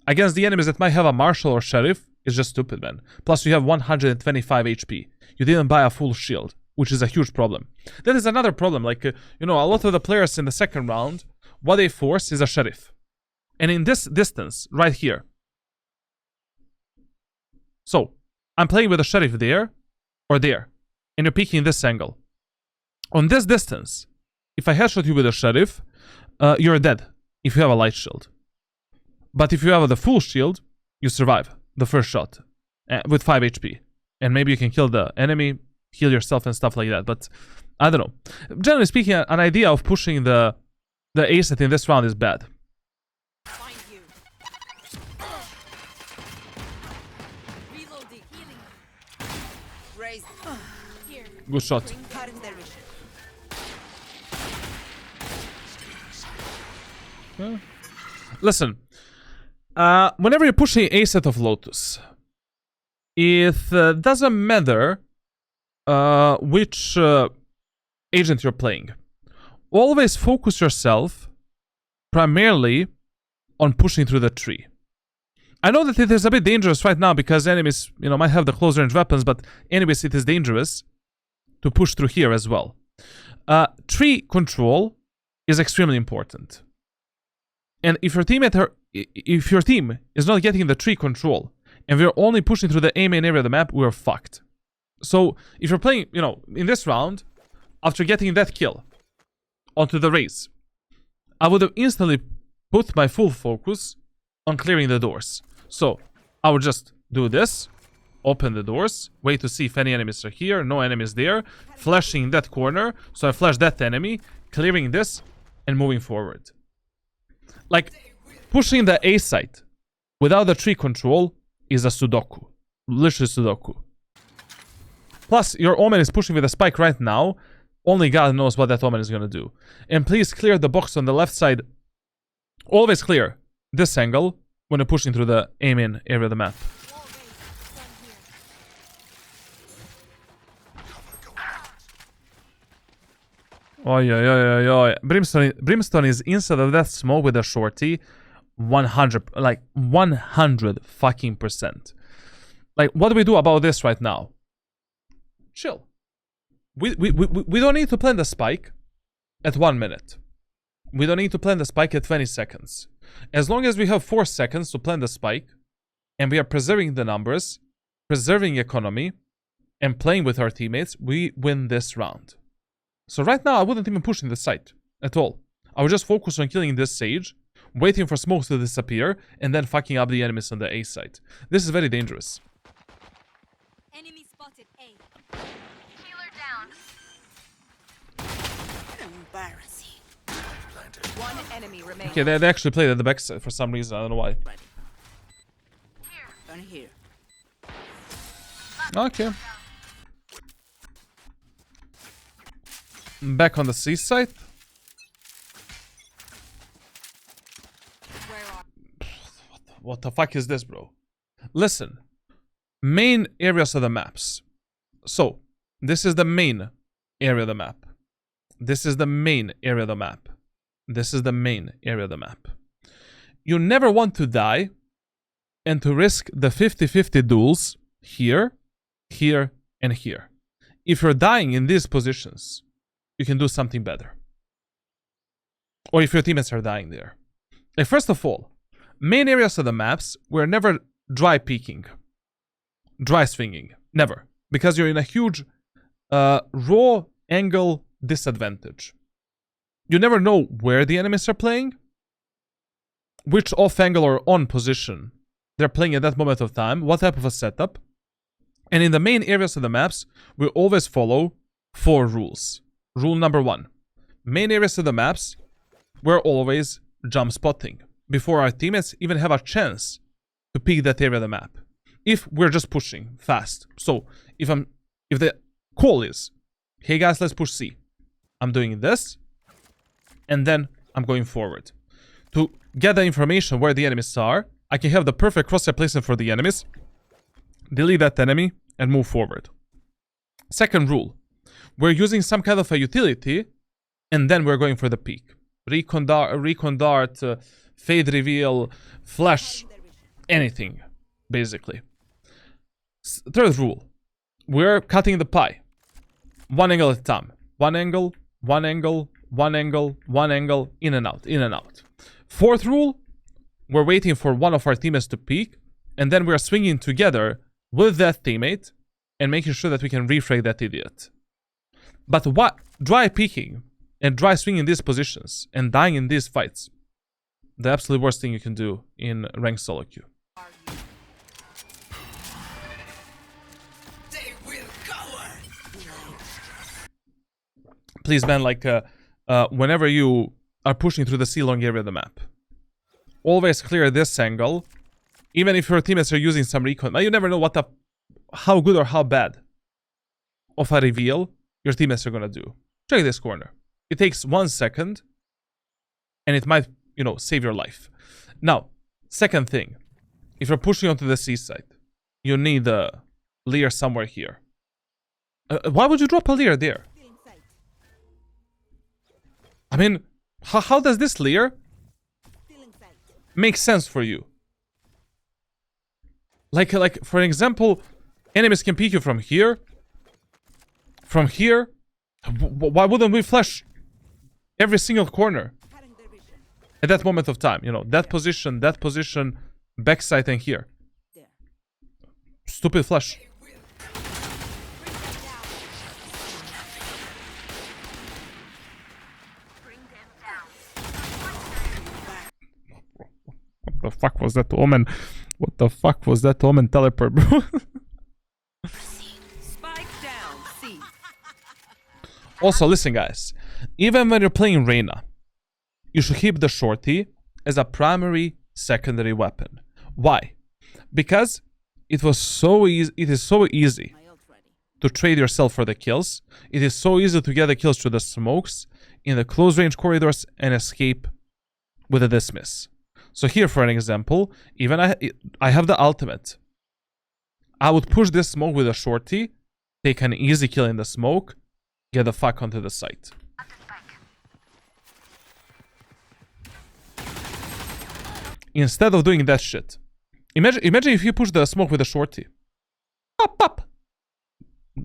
against the enemies that might have a Marshal or Sheriff, it's just stupid, man. Plus, you have 125 HP. You didn't buy a full shield, which is a huge problem. That is another problem. Like, you know, a lot of the players in the second round, what they force is a Sheriff. And in this distance, right here. So, I'm playing with a Sheriff there, or there. And you're peeking this angle. On this distance, if I headshot you with a Sheriff, you're dead if you have a light shield. But if you have the full shield, you survive the first shot with 5 HP. And maybe you can kill the enemy, heal yourself and stuff like that. But I don't know. Generally speaking, an idea of pushing the ace in this round is bad. Find you. Reloading. Healing. Raise. Here. Good shot. Listen. Whenever you're pushing a set of Lotus, it doesn't matter which agent you're playing. Always focus yourself primarily on pushing through the tree. I know that it is a bit dangerous right now because enemies, you know, might have the close range weapons, but anyways, it is dangerous to push through here as well. Tree control is extremely important. And if your team is not getting the tree control, and we're only pushing through the A main area of the map, we're fucked. So, if you're playing, you know, in this round, after getting that kill onto the race, I would have instantly put my full focus on clearing the doors. So, I would just do this, open the doors, wait to see if any enemies are here, no enemies there, flashing that corner, so I flash that enemy, clearing this, and moving forward. Like, pushing the A site without the tree control is a Sudoku. Literally Sudoku. Plus, your Omen is pushing with a spike right now. Only God knows what that Omen is gonna do. And please clear the box on the left side. Always clear this angle when you're pushing through the A main area of the map. Oi, oi, oi, oi, oi. Brimstone is inside of that smoke with a shorty. 100, like 100 fucking %. Like, what do we do about this right now? Chill. We don't need to plan the spike at 1 minute. We don't need to plan the spike at 20 seconds. As long as we have 4 seconds to plan the spike, and we are preserving the numbers, preserving economy, and playing with our teammates, we win this round. So right now, I wouldn't even push in the site at all. I would just focus on killing this Sage, waiting for smokes to disappear, and then fucking up the enemies on the A site. This is very dangerous. Enemy spotted A. Healer down. Embarrassing. One enemy remains. Okay, they actually played at the back side for some reason. I don't know why. Here. Here. Okay. Back on the C site. What the fuck is this, bro? Listen. Main areas of the maps. So, this is the main area of the map. This is the main area of the map. This is the main area of the map. You never want to die and to risk the 50-50 duels here, here, and here. If you're dying in these positions, you can do something better. Or if your teammates are dying there. Like, first of all, main areas of the maps were never dry peeking. Dry swinging. Never. Because you're in a huge raw angle disadvantage. You never know where the enemies are playing, which off angle or on position they're playing at that moment of time, what type of a setup. And in the main areas of the maps, we always follow 4 rules. Rule number 1. Main areas of the maps, we're always jump spotting before our teammates even have a chance to pick that area of the map. If we're just pushing fast. So if the call is, hey guys, let's push C. I'm doing this, and then I'm going forward. To get the information where the enemies are, I can have the perfect crosshair placement for the enemies, delete that enemy, and move forward. Second rule, we're using some kind of a utility, and then we're going for the peak. Recon dart, fade reveal, flash, anything, basically. Third rule, we're cutting the pie. One angle at a time. One angle, one angle, one angle, one angle, in and out, in and out. Fourth rule, we're waiting for one of our teammates to peek, and then we're swinging together with that teammate and making sure that we can refrag that idiot. But what dry peeking and dry swinging in these positions and dying in these fights, the absolute worst thing you can do in ranked solo queue. Please, man, like, whenever you are pushing through the C-long area of the map, always clear this angle. Even if your teammates are using some recon, you never know how good or how bad of a reveal your teammates are gonna do. Check this corner. It takes 1 second, and it might, save your life. Now, second thing, if you're pushing onto the C side, you need a layer somewhere here. Why would you drop a layer there? I mean, how does this layer make sense for you? Like, for example, enemies can peek you from here. From here. Why wouldn't we flash every single corner at that moment of time? That position, backside, and here. Stupid flash. What the fuck was that omen? What the fuck was that omen teleport, bro? Spike down, C. Also, listen, guys. Even when you're playing Reyna, you should keep the shorty as a primary secondary weapon. Why? Because it is so easy to trade yourself for the kills. It is so easy to get the kills through the smokes in the close range corridors and escape with a dismiss. So here, for an example, even I have the ultimate. I would push this smoke with a shorty, take an easy kill in the smoke, get the fuck onto the site. Instead of doing that shit, imagine if you push the smoke with a shorty. Pop, pop.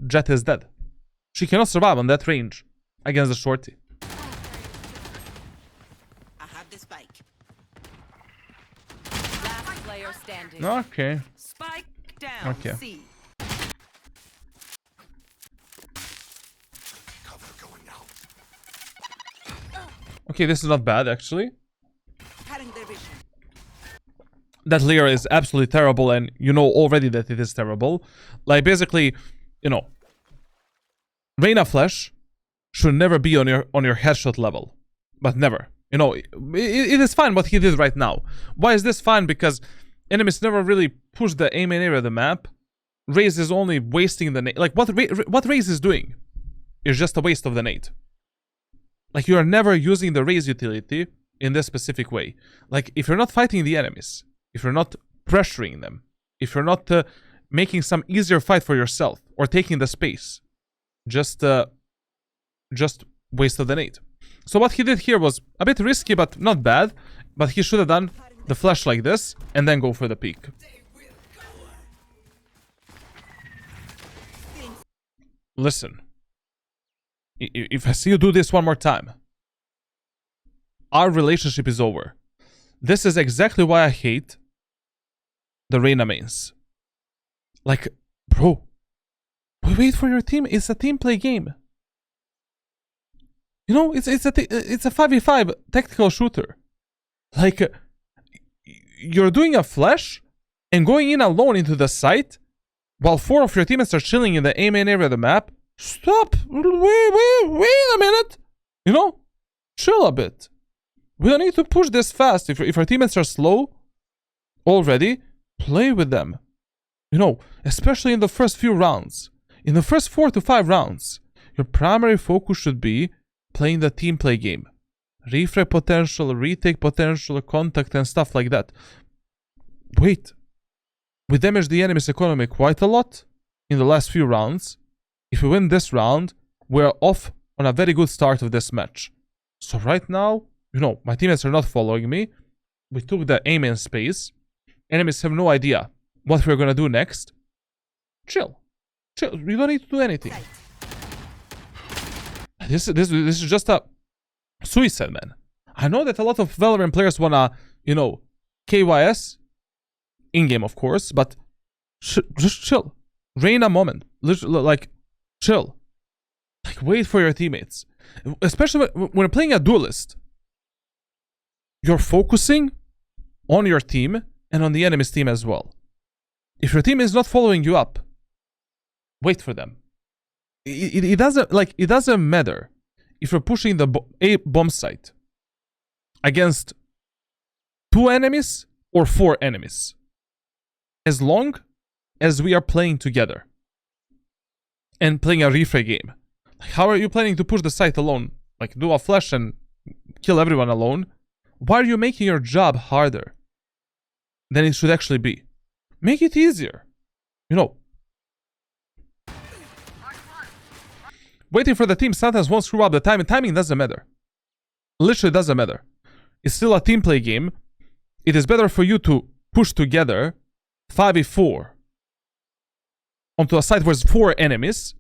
Jet is dead. She cannot survive on that range against the shorty. I have the spike. Last player standing. Okay. Spike down. Okay. C. Okay, this is not bad, actually. That layer is absolutely terrible, and you know already that it is terrible. Like, basically, Reyna flash should never be on your headshot level. But never. It is fine what he did right now. Why is this fine? Because enemies never really push the A main area of the map Raze is only wasting the nade. Like, what Raze is doing is just a waste of the nade. Like, you are never using the Raze utility in this specific way. Like, if you're not fighting the enemies, if you're not pressuring them, if you're not making some easier fight for yourself or taking the space, just waste of the nade. So what he did here was a bit risky, but not bad. But he should have done the flash like this and then go for the peek. Listen, if I see you do this one more time, our relationship is over. This is exactly why I hate the Reyna mains. Like, bro, wait for your team. It's a team play game. You know, it's a 5v5 tactical shooter. Like, you're doing a flash and going in alone into the site while 4 of your teammates are chilling in the A main area of the map. Stop! Wait a minute! You know, chill a bit. We don't need to push this fast. If our teammates are slow already, play with them. You know, especially in the first few rounds. In the first 4 to 5 rounds, your primary focus should be playing the team play game. Refrag potential, retake potential, contact and stuff like that. Wait. We damaged the enemy's economy quite a lot in the last few rounds. If we win this round, we're off on a very good start of this match. So right now, you know, my teammates are not following me. We took the A main space. Enemies have no idea what we're gonna do next. Chill. Chill. You don't need to do anything. This is just a suicide, man. I know that a lot of Valorant players wanna, you know, KYS. In-game, of course, but just chill. Reyna moment. Literally, like, chill. Like, wait for your teammates. Especially when you're playing a duelist. You're focusing on your team and on the enemy's team as well. If your team is not following you up, wait for them. It doesn't matter if you're pushing the A bomb site against 2 enemies or 4 enemies. As long as we are playing together and playing a refrag game. Like, how are you planning to push the site alone? Like, do a flash and kill everyone alone? Why are you making your job harder than it should actually be? Make it easier. You know. Waiting for the team sometimes won't screw up the timing. Timing doesn't matter. Literally doesn't matter. It's still a team play game. It is better for you to push together 5v4 onto a site where there's 4 enemies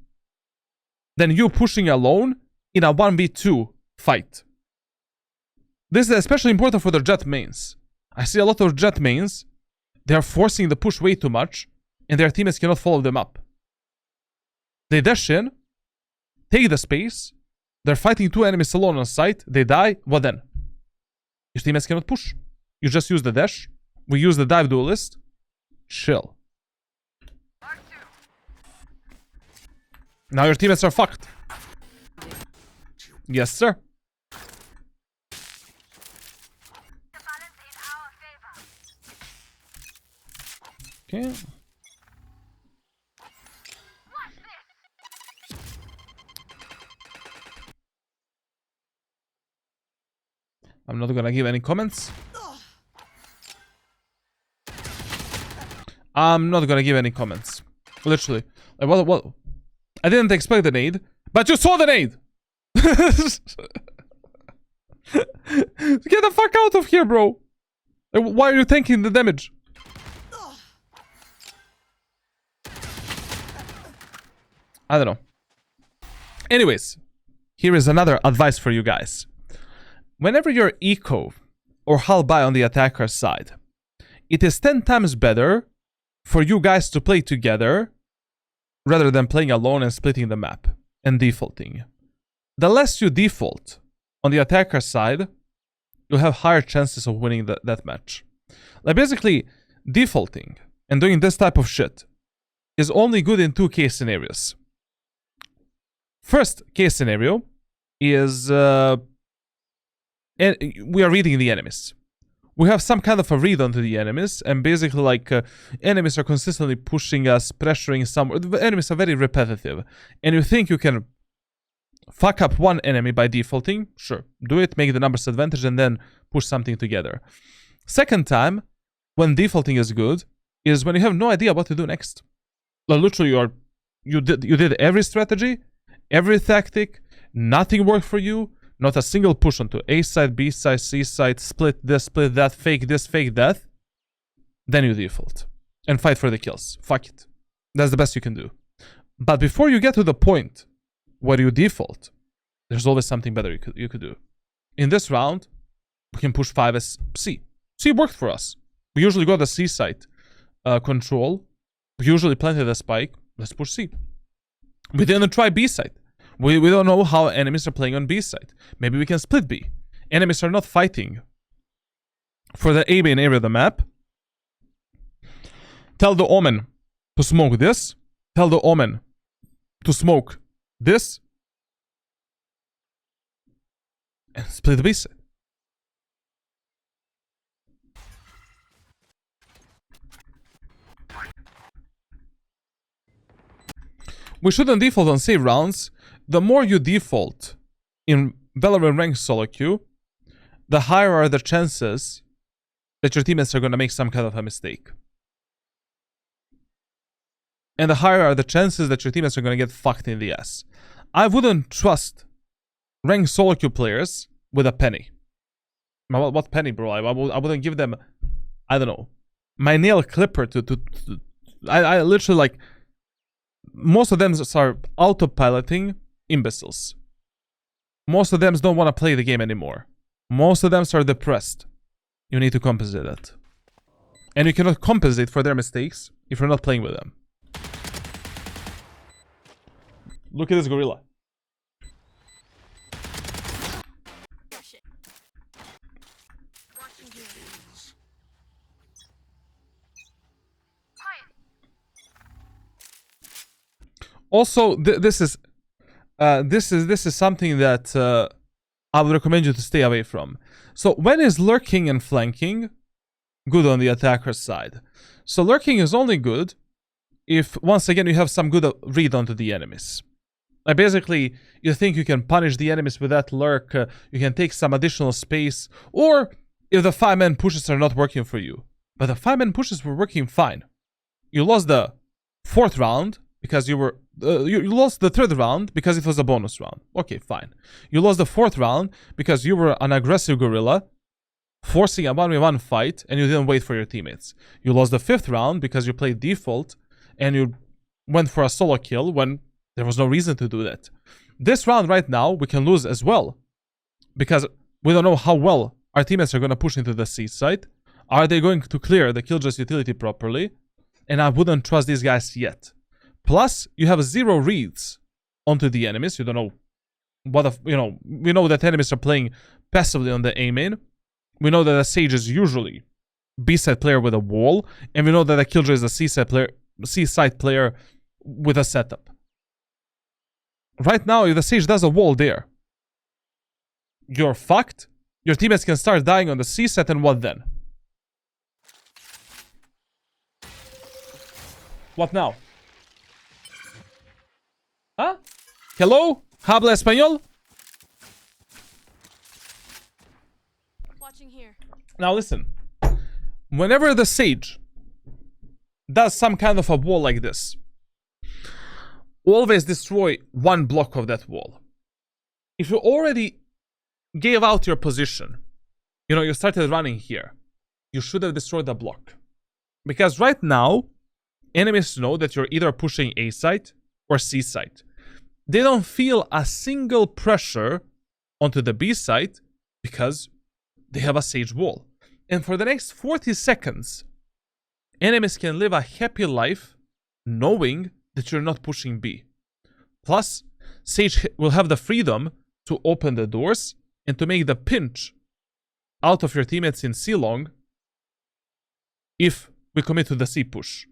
than you pushing alone in a 1v2 fight. This is especially important for the jet mains. I see a lot of jet mains. They are forcing the push way too much and their teammates cannot follow them up. They dash in, take the space, they're fighting 2 enemies alone on site, they die, what then? Your teammates cannot push. You just use the dash. We use the dive duelist. Chill. Now your teammates are fucked. Yes, sir. Okay. I'm not gonna give any comments. I'm not gonna give any comments. Literally. Like, what? I didn't expect the nade, but you saw the nade! Get the fuck out of here, bro! Like, why are you tanking the damage? I don't know. Anyways, here is another advice for you guys. Whenever you're eco or hull buy on the attacker side, it is 10 times better for you guys to play together rather than playing alone and splitting the map and defaulting. The less you default on the attacker side, you'll have higher chances of winning that match. Like, basically, defaulting and doing this type of shit is only good in 2 case scenarios. First case scenario is we are reading the enemies. we have some kind of a read onto the enemies, and basically, like, enemies are consistently pushing us, pressuring some. The enemies are very repetitive, and you think you can fuck up one enemy by defaulting? Sure, do it, make the numbers advantage, and then push something together. Second time, when defaulting is good, is when you have no idea what to do next. Like, literally, you did every strategy, every tactic, nothing worked for you. Not a single push onto A side, B side, C side, split this, split that, fake this, fake that. Then you default. And fight for the kills. Fuck it. That's the best you can do. But before you get to the point where you default, there's always something better you could do. In this round, we can push 5 as C. C worked for us. We usually got the C side control. We usually planted a spike. Let's push C. We didn't try B side. We don't know how enemies are playing on B side. Maybe we can split B. Enemies are not fighting for the A main area of the map. Tell the Omen to smoke this. Tell the Omen to smoke this. And split the B side. We shouldn't default on save rounds. The more you default in Valorant ranked solo queue, the higher are the chances that your teammates are going to make some kind of a mistake. And the higher are the chances that your teammates are going to get fucked in the ass. I wouldn't trust ranked solo queue players with a penny. What penny, bro? I wouldn't give them, I don't know, my nail clipper I literally, like, most of them are autopiloting imbeciles. Most of them don't want to play the game anymore. Most of them are depressed. You need to compensate that. And you cannot compensate for their mistakes if you're not playing with them. Look at this gorilla. Also, this is something that I would recommend you to stay away from. So when is lurking and flanking good on the attacker's side? So lurking is only good if, once again, you have some good read onto the enemies. Like, basically, you think you can punish the enemies with that lurk, you can take some additional space, or if the 5-man pushes are not working for you. But the 5-man pushes were working fine. You lost the 4th round because you were... you lost the 3rd round because it was a bonus round. Okay, fine. You lost the 4th round because you were an aggressive gorilla, forcing a 1v1 fight, and you didn't wait for your teammates. You lost the 5th round because you played default, and you went for a solo kill when there was no reason to do that. This round right now, we can lose as well, because we don't know how well our teammates are going to push into the C site. Are they going to clear the Killjoy's utility properly? And I wouldn't trust these guys yet. Plus, you have 0 reads onto the enemies. You don't know what, we know that enemies are playing passively on the A main. We know that a Sage is usually B-side player with a wall, and we know that a Killjoy is a C-side player with a setup. Right now, if the Sage does a wall there, you're fucked. Your teammates can start dying on the C-side, and what then? What now? Huh? Hello? Habla español? Watching here. Now listen. Whenever the Sage does some kind of a wall like this, always destroy one block of that wall. If you already gave out your position, you started running here, you should have destroyed the block. Because right now, enemies know that you're either pushing A side or C side. They don't feel a single pressure onto the B side because they have a Sage wall. And for the next 40 seconds, enemies can live a happy life knowing that you're not pushing B. Plus, Sage will have the freedom to open the doors and to make the pinch out of your teammates in C long if we commit to the C push.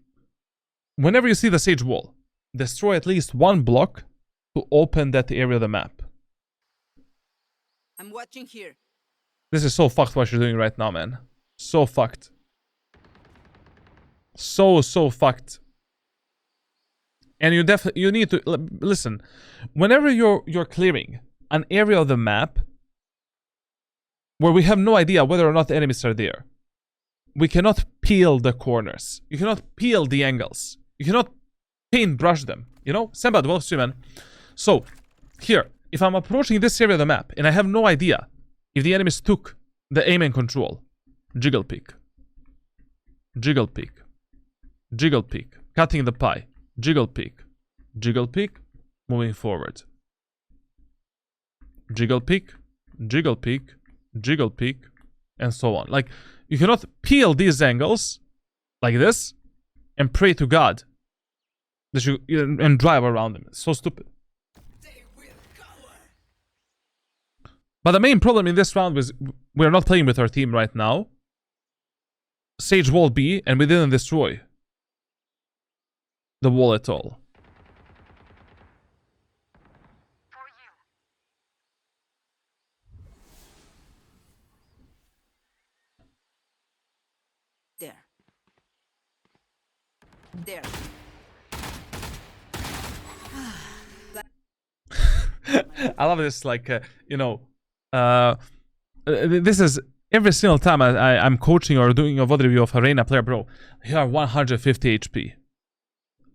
Whenever you see the Sage wall, destroy at least one block to open that area of the map. I'm watching here. This is so fucked what you're doing right now, man. So fucked. So fucked. And you need to listen. Whenever you're clearing an area of the map where we have no idea whether or not the enemies are there, we cannot peel the corners. You cannot peel the angles. You cannot paintbrush them. You know? Samba, well, man. So, here, if I'm approaching this area of the map and I have no idea if the enemies took the aim and control, jiggle peek. Jiggle peek. Jiggle peek. Cutting the pie. Jiggle peek. Jiggle peek. Moving forward. Jiggle peek. Jiggle peek. Jiggle peek. And so on. Like, you cannot peel these angles like this and pray to God that you and drive around them. It's so stupid. But the main problem in this round was we're not playing with our team right now. Sage wall B, and we didn't destroy the wall at all. There. I love this, like, this is every single time I'm coaching or doing a VOD review of a Reyna player, bro, you are 150 HP.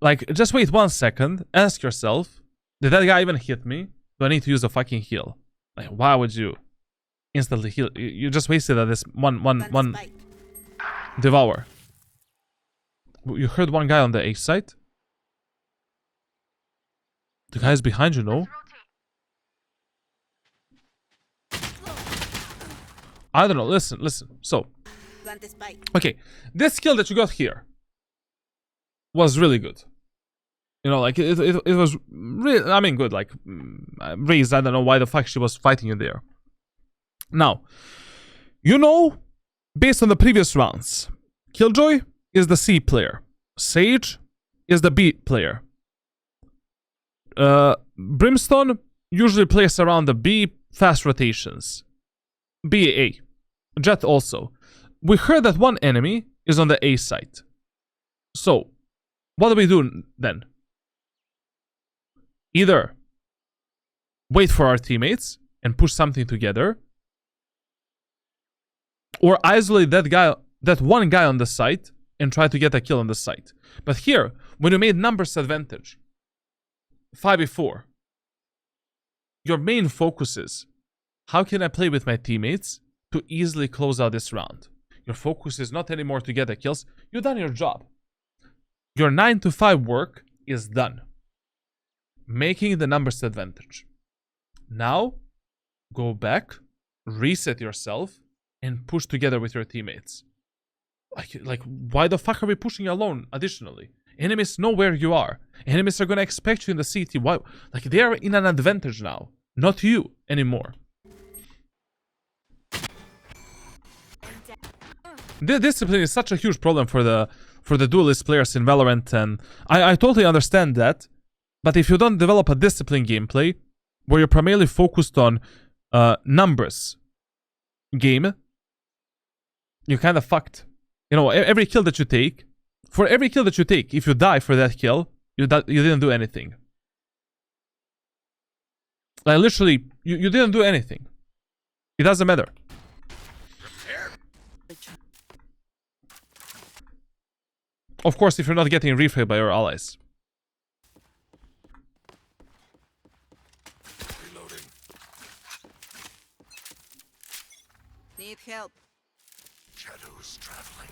Like, just wait 1 second, ask yourself, did that guy even hit me? Do I need to use a fucking heal? Like, why would you instantly heal? You just wasted this one devour. You heard one guy on the A side? The guy's behind you, no? I don't know, listen. So, okay, this kill that you got here was really good. You know, like, it was really, I mean, good, like, Raze, I don't know why the fuck she was fighting you there. Now, you know, based on the previous rounds, Killjoy is the C player. Sage is the B player. Brimstone usually plays around the B, fast rotations. BA. Jet also. We heard that one enemy is on the A side. So, what do we do then? Either wait for our teammates and push something together, or isolate that one guy on the site and try to get a kill on the site. But here, when you made numbers advantage, 5v4, your main focus is, how can I play with my teammates to easily close out this round? Your focus is not anymore to get the kills. You've done your job. Your 9 to 5 work is done. Making the numbers advantage. Now, go back, reset yourself, and push together with your teammates. Like, why the fuck are we pushing alone additionally? Enemies know where you are. Enemies are gonna expect you in the CT. Why? Like, they are in an advantage now. Not you anymore. This discipline is such a huge problem for the duelist players in Valorant, and I totally understand that. But if you don't develop a discipline gameplay, where you're primarily focused on numbers game, you're kind of fucked. You know, every kill that you take, if you die for that kill, you didn't do anything. Like, literally, you didn't do anything. It doesn't matter. Of course, if you're not getting reframed by your allies. Reloading. Need help. Shadows traveling.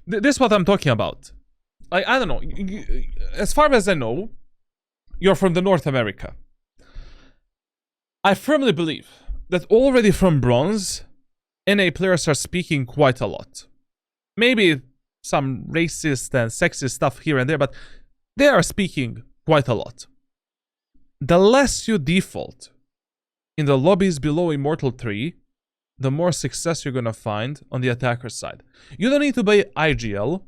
This is what I'm talking about. I don't know. As far as I know, you're from the North America. I firmly believe that already from bronze, NA players are speaking quite a lot. Maybe some racist and sexist stuff here and there, but they are speaking quite a lot. The less you default in the lobbies below Immortal 3, the more success you're gonna find on the attacker side. You don't need to buy IGL.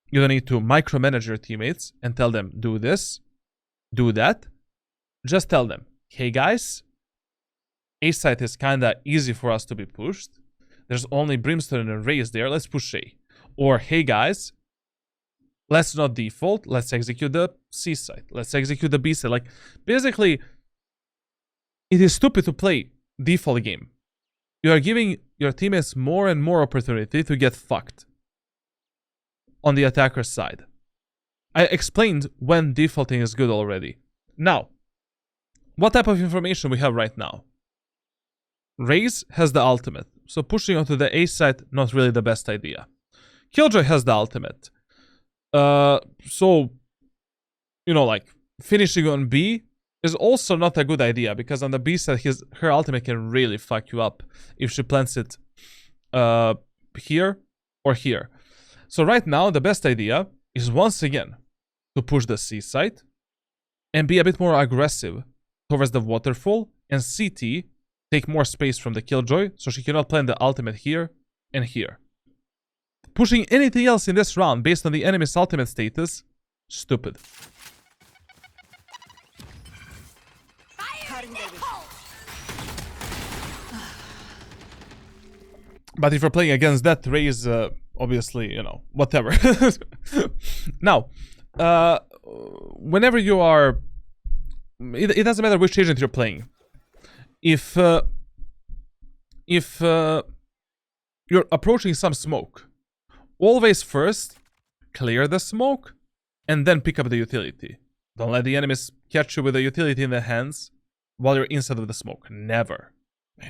You don't need to micromanage your teammates and tell them, do this, do that. Just tell them, hey guys, A site is kinda easy for us to be pushed. There's only Brimstone and Raze there. Let's push A. Or, hey guys, let's not default. Let's execute the C site. Let's execute the B site. Like, basically, it is stupid to play default game. You are giving your teammates more and more opportunity to get fucked on the attacker's side. I explained when defaulting is good already. Now, what type of information we have right now? Raze has the ultimate, so pushing onto the A side, not really the best idea. Killjoy has the ultimate. So, you know, like, finishing on B is also not a good idea, because on the B side, her ultimate can really fuck you up if she plants it here or here. So right now, the best idea is once again to push the C side and be a bit more aggressive towards the waterfall, and CT take more space from the Killjoy so she cannot plant the ultimate here and here. Pushing anything else in this round based on the enemy's ultimate status, stupid. But if you're playing against that, Raze, obviously, you know, whatever. Now, whenever you are... It doesn't matter which agent you're playing. If you're approaching some smoke, always first clear the smoke and then pick up the utility. Don't let the enemies catch you with the utility in their hands while you're inside of the smoke. Never.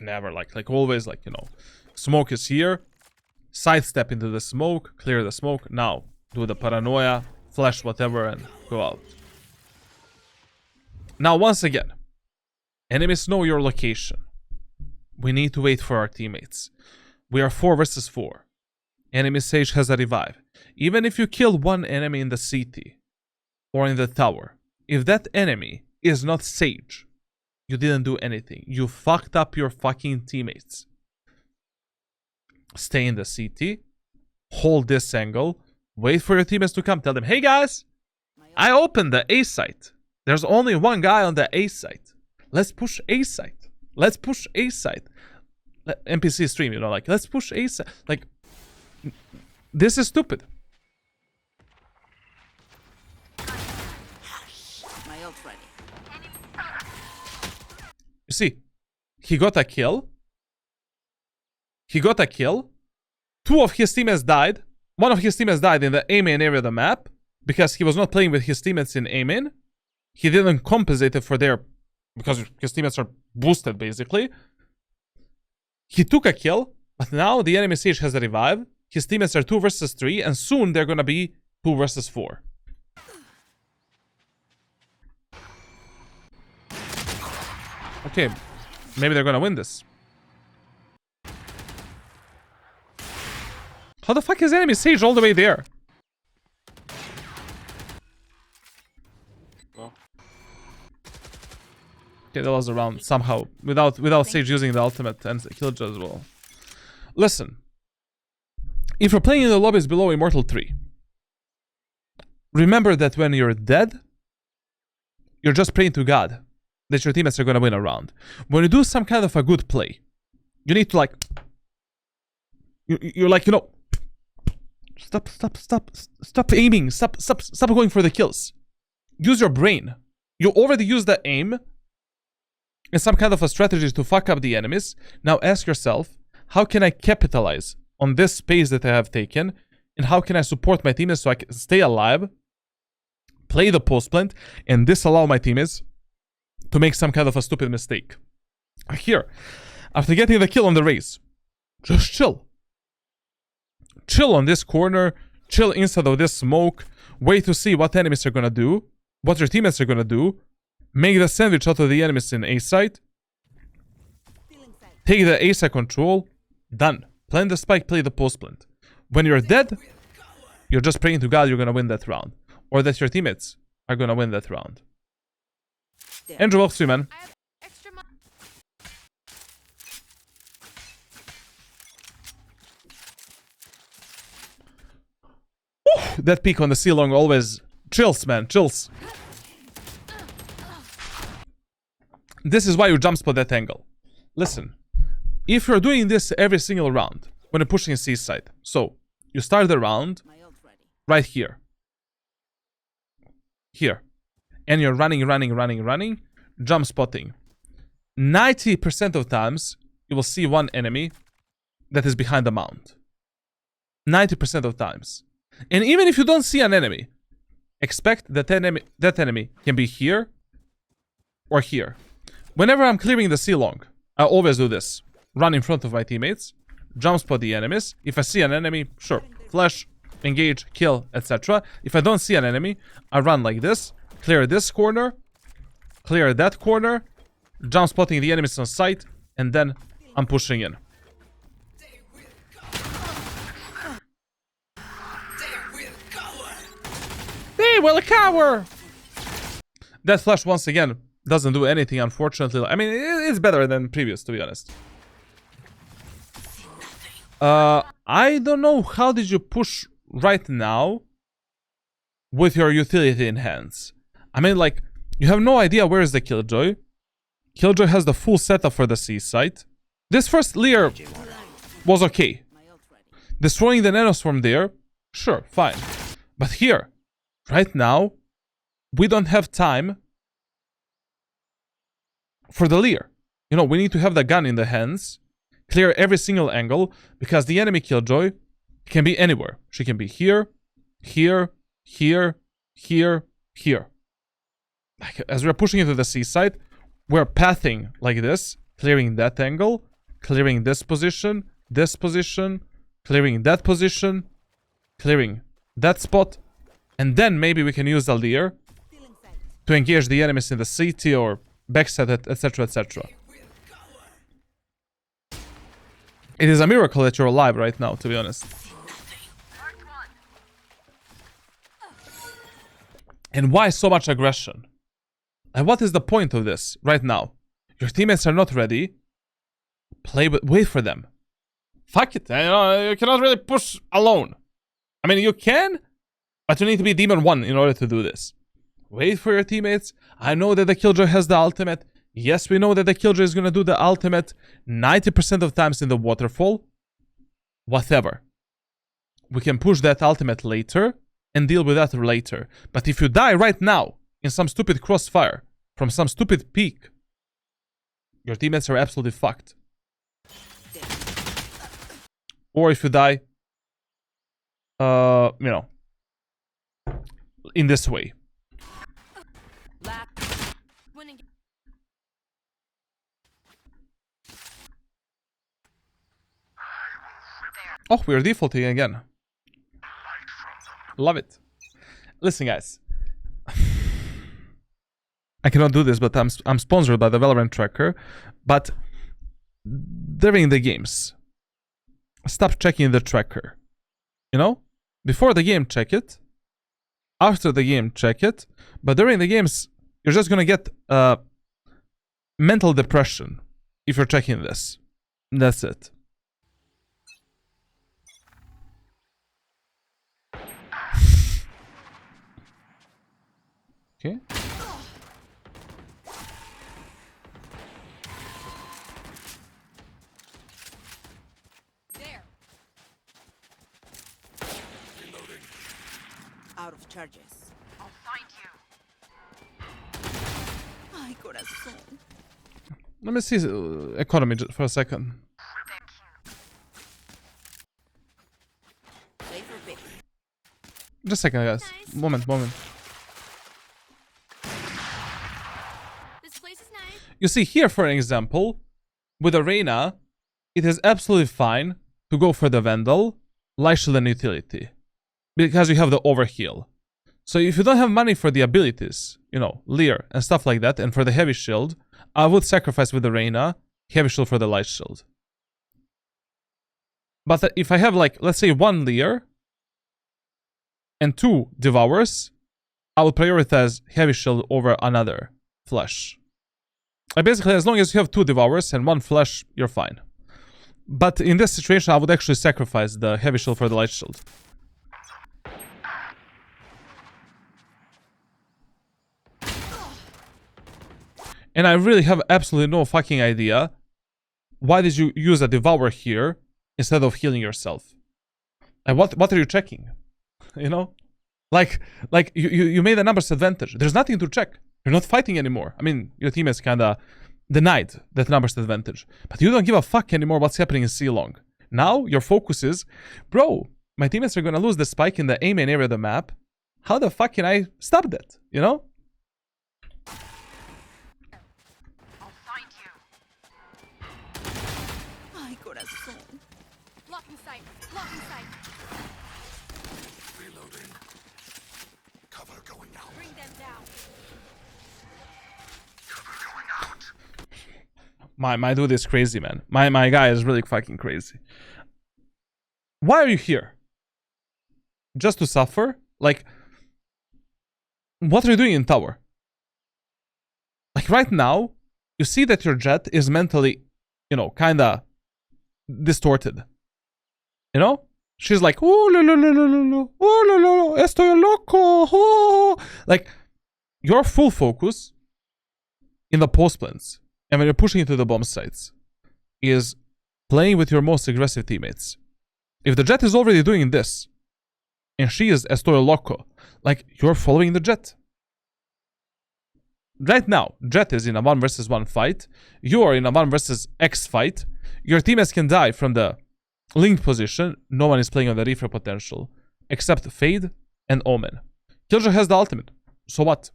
Never. Like always, like, you know, smoke is here, sidestep into the smoke, clear the smoke, now do the paranoia, flash whatever, and go out. Now, once again, enemies know your location. We need to wait for our teammates. We are 4 versus 4. Enemy Sage has a revive. Even if you kill one enemy in the CT or in the tower, if that enemy is not Sage, you didn't do anything. You fucked up your fucking teammates. Stay in the CT, hold this angle, wait for your teammates to come, tell them, hey guys, I opened the A site. There's only one guy on the A site. Let's push A site. Let's push A site. NPC stream, you know, like, let's push A site. Like, this is stupid. My ult ready. You see, he got a kill. He got a kill. 2 of his teammates died. 1 of his teammates died in the A main area of the map because he was not playing with his teammates in A main. He didn't compensate it for their... because his teammates are boosted, basically. He took a kill, but now the enemy Sage has a revive. His teammates are 2 versus 3, and soon they're gonna be 2 versus 4. Okay, maybe they're gonna win this. How the fuck is enemy Sage all the way there? Okay, that was around somehow without Sage using the ultimate and Killjoy as well. Listen, if you're playing in the lobbies below Immortal 3, remember that when you're dead, you're just praying to God that your teammates are gonna win a round. When you do some kind of a good play, you need to like, you're like, you know, stop aiming, stop going for the kills. Use your brain. You already used the aim in some kind of a strategy to fuck up the enemies. Now ask yourself, how can I capitalize on this space that I have taken? And how can I support my teammates so I can stay alive, play the post plant, and disallow my teammates to make some kind of a stupid mistake? Here, after getting the kill on the Raze, just chill. Chill on this corner, chill inside of this smoke, wait to see what enemies are gonna do, what your teammates are gonna do, make the sandwich out of the enemies in A site, take the A site control, done. Plant the spike, play the post plant. When you're dead, you're just praying to God you're gonna win that round, or that your teammates are gonna win that round. Andrew, welcome to you, man. Whew, that peek on the C-long always chills, man, chills. This is why you jump spot that angle. listen. If you're doing this every single round, when you're pushing a C side, so you start the round My ult ready. right here. Here. And you're running, jump spotting. 90% of times, you will see one enemy that is behind the mount. 90% of times. And even if you don't see an enemy, expect that enemy can be here or here. Whenever I'm clearing the C long, I always do this. Run in front of my teammates, jump spot the enemies. If I see an enemy, sure, flash, engage, kill, etc. If I don't see an enemy, I run like this, clear this corner, clear that corner, jump spotting the enemies on sight, and then I'm pushing in. They will cower! That flash, once again, doesn't do anything, unfortunately. I mean, it's better than previous, to be honest. I don't know, how did you push right now with your utility in hands? I mean, like, you have no idea where is the Killjoy. Killjoy has the full setup for the C site. This first Lear was okay. My ult ready. Destroying the nanoswarm there, sure, fine. But here, right now, we don't have time for the Lear. You know, we need to have the gun in the hands, clear every single angle, because the enemy Killjoy can be anywhere. She can be here, here, here, here, here. Like, as we're pushing into the C side, we're pathing like this, clearing that angle, clearing this position, clearing that position, clearing that spot, and then maybe we can use the Lear to engage the enemies in the CT or backside, etc, etc. It is a miracle that you're alive right now, to be honest. And why so much aggression? And what is the point of this right now? Your teammates are not ready. Wait for them. Fuck it, you cannot really push alone. I mean, you can, but you need to be Demon 1 in order to do this. Wait for your teammates. I know that the Killjoy has the ultimate. Yes, we know that the Killjoy is gonna do the ultimate 90% of times in the waterfall. Whatever. We can push that ultimate later and deal with that later. But if you die right now in some stupid crossfire from some stupid peak, your teammates are absolutely fucked. Or if you die, you know, in this way. Oh, we're defaulting again. Love it. Listen, guys. I cannot do this, but I'm sponsored by the Valorant tracker. But during the games, stop checking the tracker. You know? Before the game, check it. After the game, check it. But during the games, you're just gonna get mental depression if you're checking this. That's it. Okay. There. Reloading. Out of charges. I'll find you. Ay, corazón. Let me see economy for a second. Wait for big. Just a second, guys. Nice. Moment. This place is nice. You see here, for example, with a Reyna, it is absolutely fine to go for the Vandal, Light Shield and Utility. Because you have the overheal. So if you don't have money for the abilities, you know, Lear and stuff like that, and for the Heavy Shield, I would sacrifice with the Reyna, Heavy Shield for the Light Shield. But if I have, like, let's say 1 Lear and 2 Devours, I would prioritize Heavy Shield over another Flash. Basically, as long as you have 2 Devours and 1 Flash, you're fine. But in this situation, I would actually sacrifice the Heavy Shield for the Light Shield. And I really have absolutely no fucking idea why did you use a Devour here instead of healing yourself? And what are you checking? You know? Like you made a numbers advantage. There's nothing to check. You're not fighting anymore. I mean, your teammates kinda denied that numbers advantage. But you don't give a fuck anymore what's happening in C-Long. Now, your focus is, bro, my teammates are gonna lose the spike in the A main area of the map. How the fuck can I stop that? You know? I'll find you. Ay, corazón. Blocking sight. Blocking sight. Reloading. Cover going out. Bring them down. Cover going out. My dude is crazy, man. My guy is really fucking crazy. Why are you here? Just to suffer? Like, what are you doing in tower? Like right now, you see that your Jett is mentally, you know, kinda distorted. You know? She's like, oh la la la la la, oh la la la, estoy loco, oh. Like, your full focus in the post plans and when you're pushing into the bomb sites is playing with your most aggressive teammates. If the Jett is already doing this, and she is estoy loco, like, you're following the Jett. Right now, Jett is in a 1 versus 1 fight. You are in a 1 versus X fight. Your teammates can die from the linked position. No one is playing on the reefer potential, except Fade and Omen. Killjoy has the ultimate. So what?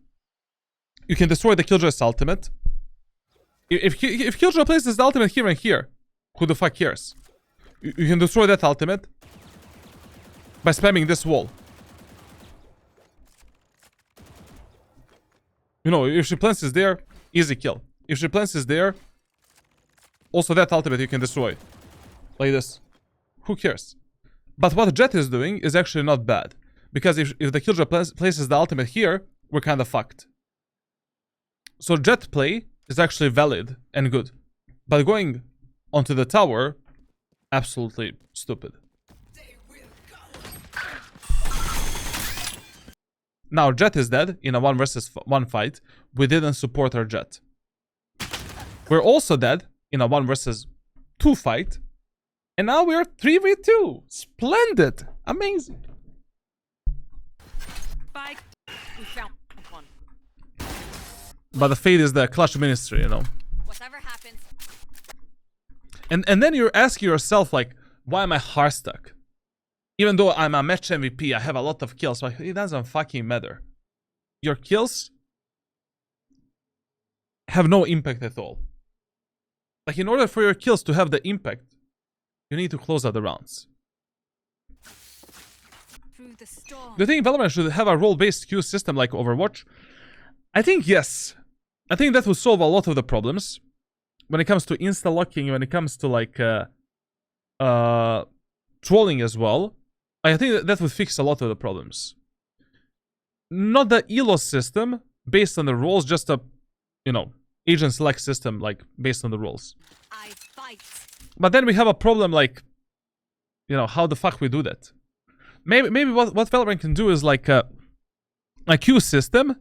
You can destroy the Killjoy's ultimate. If Killjoy places the ultimate here and here, who the fuck cares? You can destroy that ultimate by spamming this wall. You know, if she plances there, easy kill. If she plances there, also that ultimate you can destroy. Like this. Who cares? But what Jett is doing is actually not bad. Because if the Killjoy places the ultimate here, we're kind of fucked. So Jett play is actually valid and good. But going onto the tower, absolutely stupid. Now Jett is dead in a 1 versus 1 fight. We didn't support our Jett. We're also dead in a 1 versus 2 fight. And now we're 3v2. Splendid. Amazing. Spike. We found one. But the fate is the clutch ministry, you know. Whatever happens. And then you're asking yourself, like, why am I hard stuck? Even though I'm a match MVP, I have a lot of kills, but it doesn't fucking matter. Your kills have no impact at all. Like, in order for your kills to have the impact, you need to close out the rounds. Through the storm. Do you think Valorant should have a role-based queue system like Overwatch? I think yes. I think that would solve a lot of the problems. When it comes to insta-locking, when it comes to, like, trolling as well. I think that would fix a lot of the problems. Not the elo system based on the roles, just a, you know, agent select system, like, based on the roles. I fight. But then we have a problem, like, you know, how the fuck we do that? Maybe what Valorant can do is like a queue system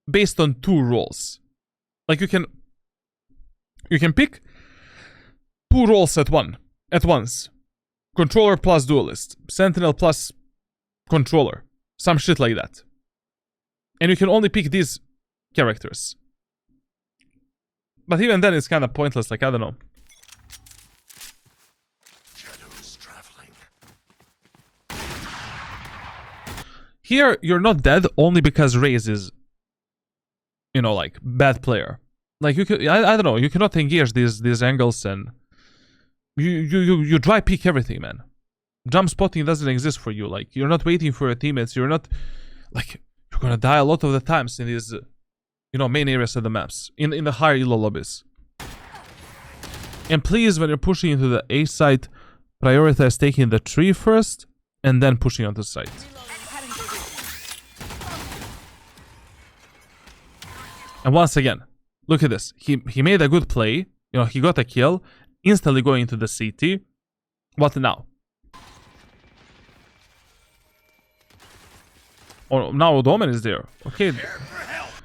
based on 2 roles. Like, you can pick 2 roles at once. Controller plus duelist. Sentinel plus controller. Some shit like that. And you can only pick these characters. But even then it's kind of pointless, like, I don't know. Shadows traveling. Here, you're not dead only because Raze is, you know, like, bad player. Like, you could, I don't know, you cannot engage these angles, and you dry peek everything, man. Jump spotting doesn't exist for you. Like, you're not waiting for your teammates. You're not, like, you're gonna die a lot of the times in these, you know, main areas of the maps, in the higher elo lobbies. And please, when you're pushing into the A site, prioritize taking the tree first, and then pushing onto site. And once again, look at this. He made a good play. You know, he got a kill. Instantly going into the CT. What now? Oh, now the Omen is there. Okay.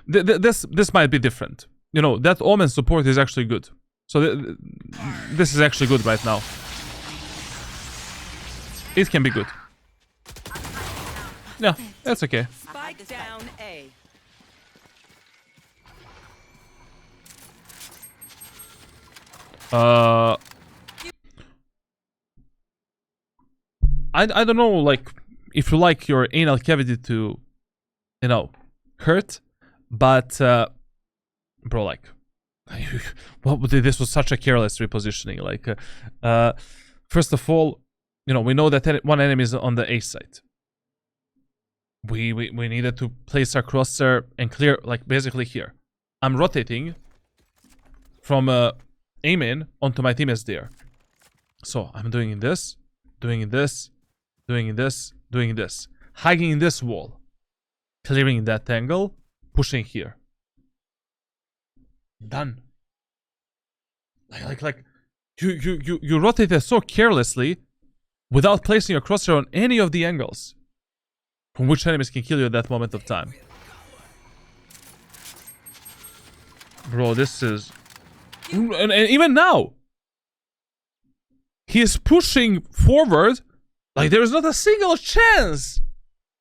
This might be different. You know, that Omen support is actually good. So this is actually good right now. It can be good. Yeah, that's okay. Spike down A. I don't know, like, if you like your anal cavity to, you know, hurt, but bro, like, this was such a careless repositioning. Like, first of all, you know, we know that one enemy is on the A side. We needed to place our crosshair and clear, like, basically here. I'm rotating from A main onto my teammates there. So I'm doing this, doing this, doing this, doing this, hugging this wall, clearing that angle, pushing here. Done. Like you rotated so carelessly without placing your crosshair on any of the angles from which enemies can kill you at that moment of time. Bro, this is... And even now, he is pushing forward like there is not a single chance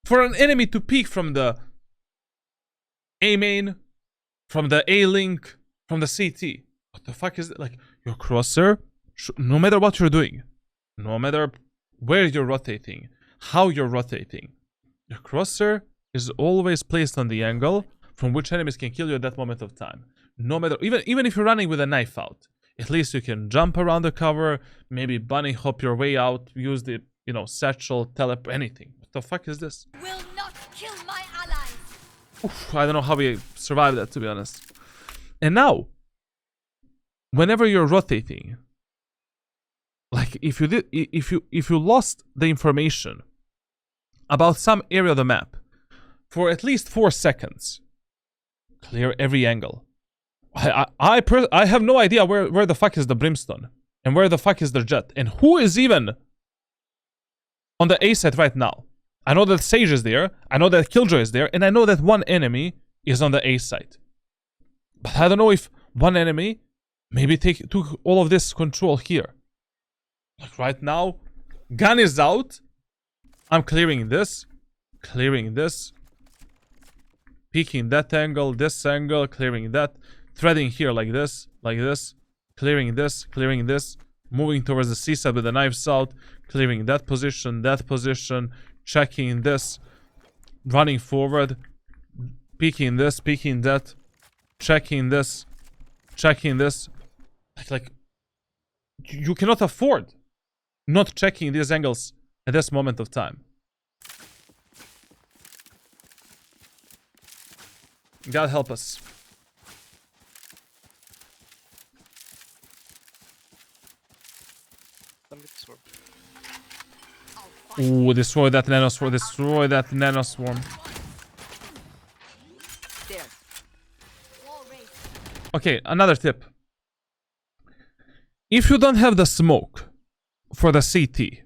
for an enemy to peek from the A main, from the A link, from the CT. What the fuck is that? Like, your crosshair, no matter what you're doing, no matter where you're rotating, how you're rotating, your crosshair is always placed on the angle from which enemies can kill you at that moment of time. No matter, even if you're running with a knife out, at least you can jump around the cover, maybe bunny hop your way out, use the, you know, satchel, teleport, anything. What the fuck is this? Will not kill my allies. Oof, I don't know how we survived that, to be honest. And now, whenever you're rotating, like if you lost the information about some area of the map for at least 4 seconds, clear every angle. I have no idea where the fuck is the brimstone and where the fuck is the jet and who is even on the A side right now. I know that Sage is there, I know that Killjoy is there, and I know that one enemy is on the A side. But I don't know if one enemy maybe took all of this control here. Like right now, gun is out. I'm clearing this, peeking that angle, this angle, clearing that, threading here like this, clearing this, moving towards the C side with the knives out, clearing that position, checking this, running forward, peeking this, peeking that, checking this. Like you cannot afford not checking these angles at this moment of time. God help us. Ooh, destroy that nanoswarm. Destroy that nanoswarm. There. Wall raised. Okay, another tip. If you don't have the smoke for the CT,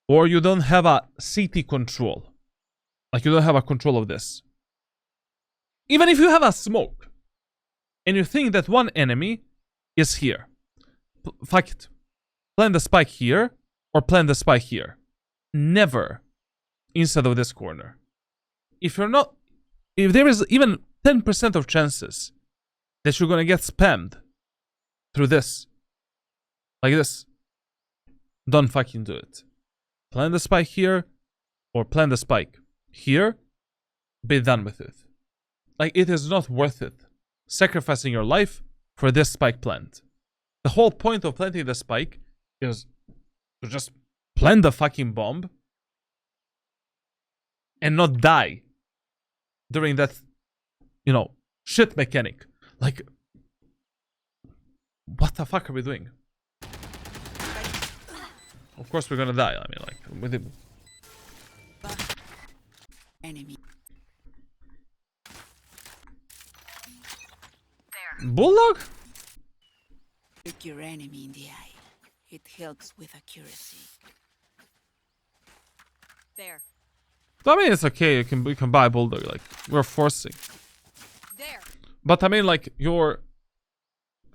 or you don't have a CT control, like you don't have a control of this, even if you have a smoke, and you think that one enemy is here, fuck it. Plant the spike here, or plant the spike here. Never inside of this corner. If there is even 10% of chances that you're gonna get spammed through this, like this, don't fucking do it. Plant the spike here, or plant the spike here, be done with it. Like, it is not worth it sacrificing your life for this spike plant. The whole point of planting the spike is to just plant the fucking bomb and not die during that, you know, shit mechanic. Like, what the fuck are we doing? Of course we're gonna die. I mean, like, with it. Enemy. Bulldog? Look your enemy in the eye. It helps with accuracy. There. I mean, it's okay. We can buy Bulldog. Like, we're forcing. There. But I mean, like, you're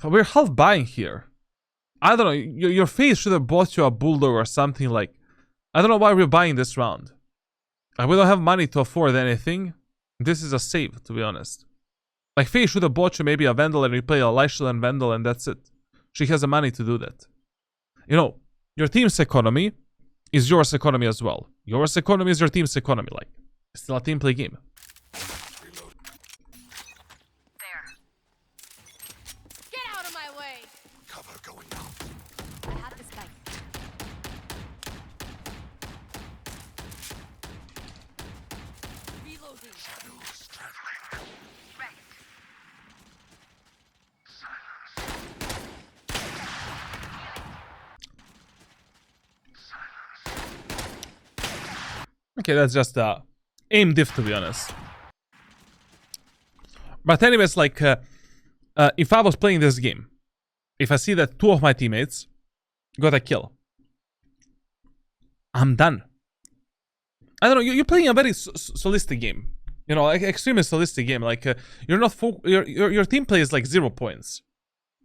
We're half buying here. I don't know. Your face should have bought you a bulldog or something like. I don't know why we're buying this round. We don't have money to afford anything. This is a save, to be honest. Like, Faye should have bought you maybe a Vandal and we play a Lysel and Vandal and that's it. She has the money to do that. You know, your team's economy is yours economy as well. Yours economy is your team's economy. Like, it's still a team play game. There. Get out of my way. Cover going out. I have the spike. Reloading. Shadows traveling. Right. Okay, that's just aim diff, to be honest. But anyways, like, if I was playing this game, if I see that 2 of my teammates got a kill, I'm done. I don't know, you're playing a very solistic game. You know, like, extremely solistic game. Like, you're not your team play is like 0 points.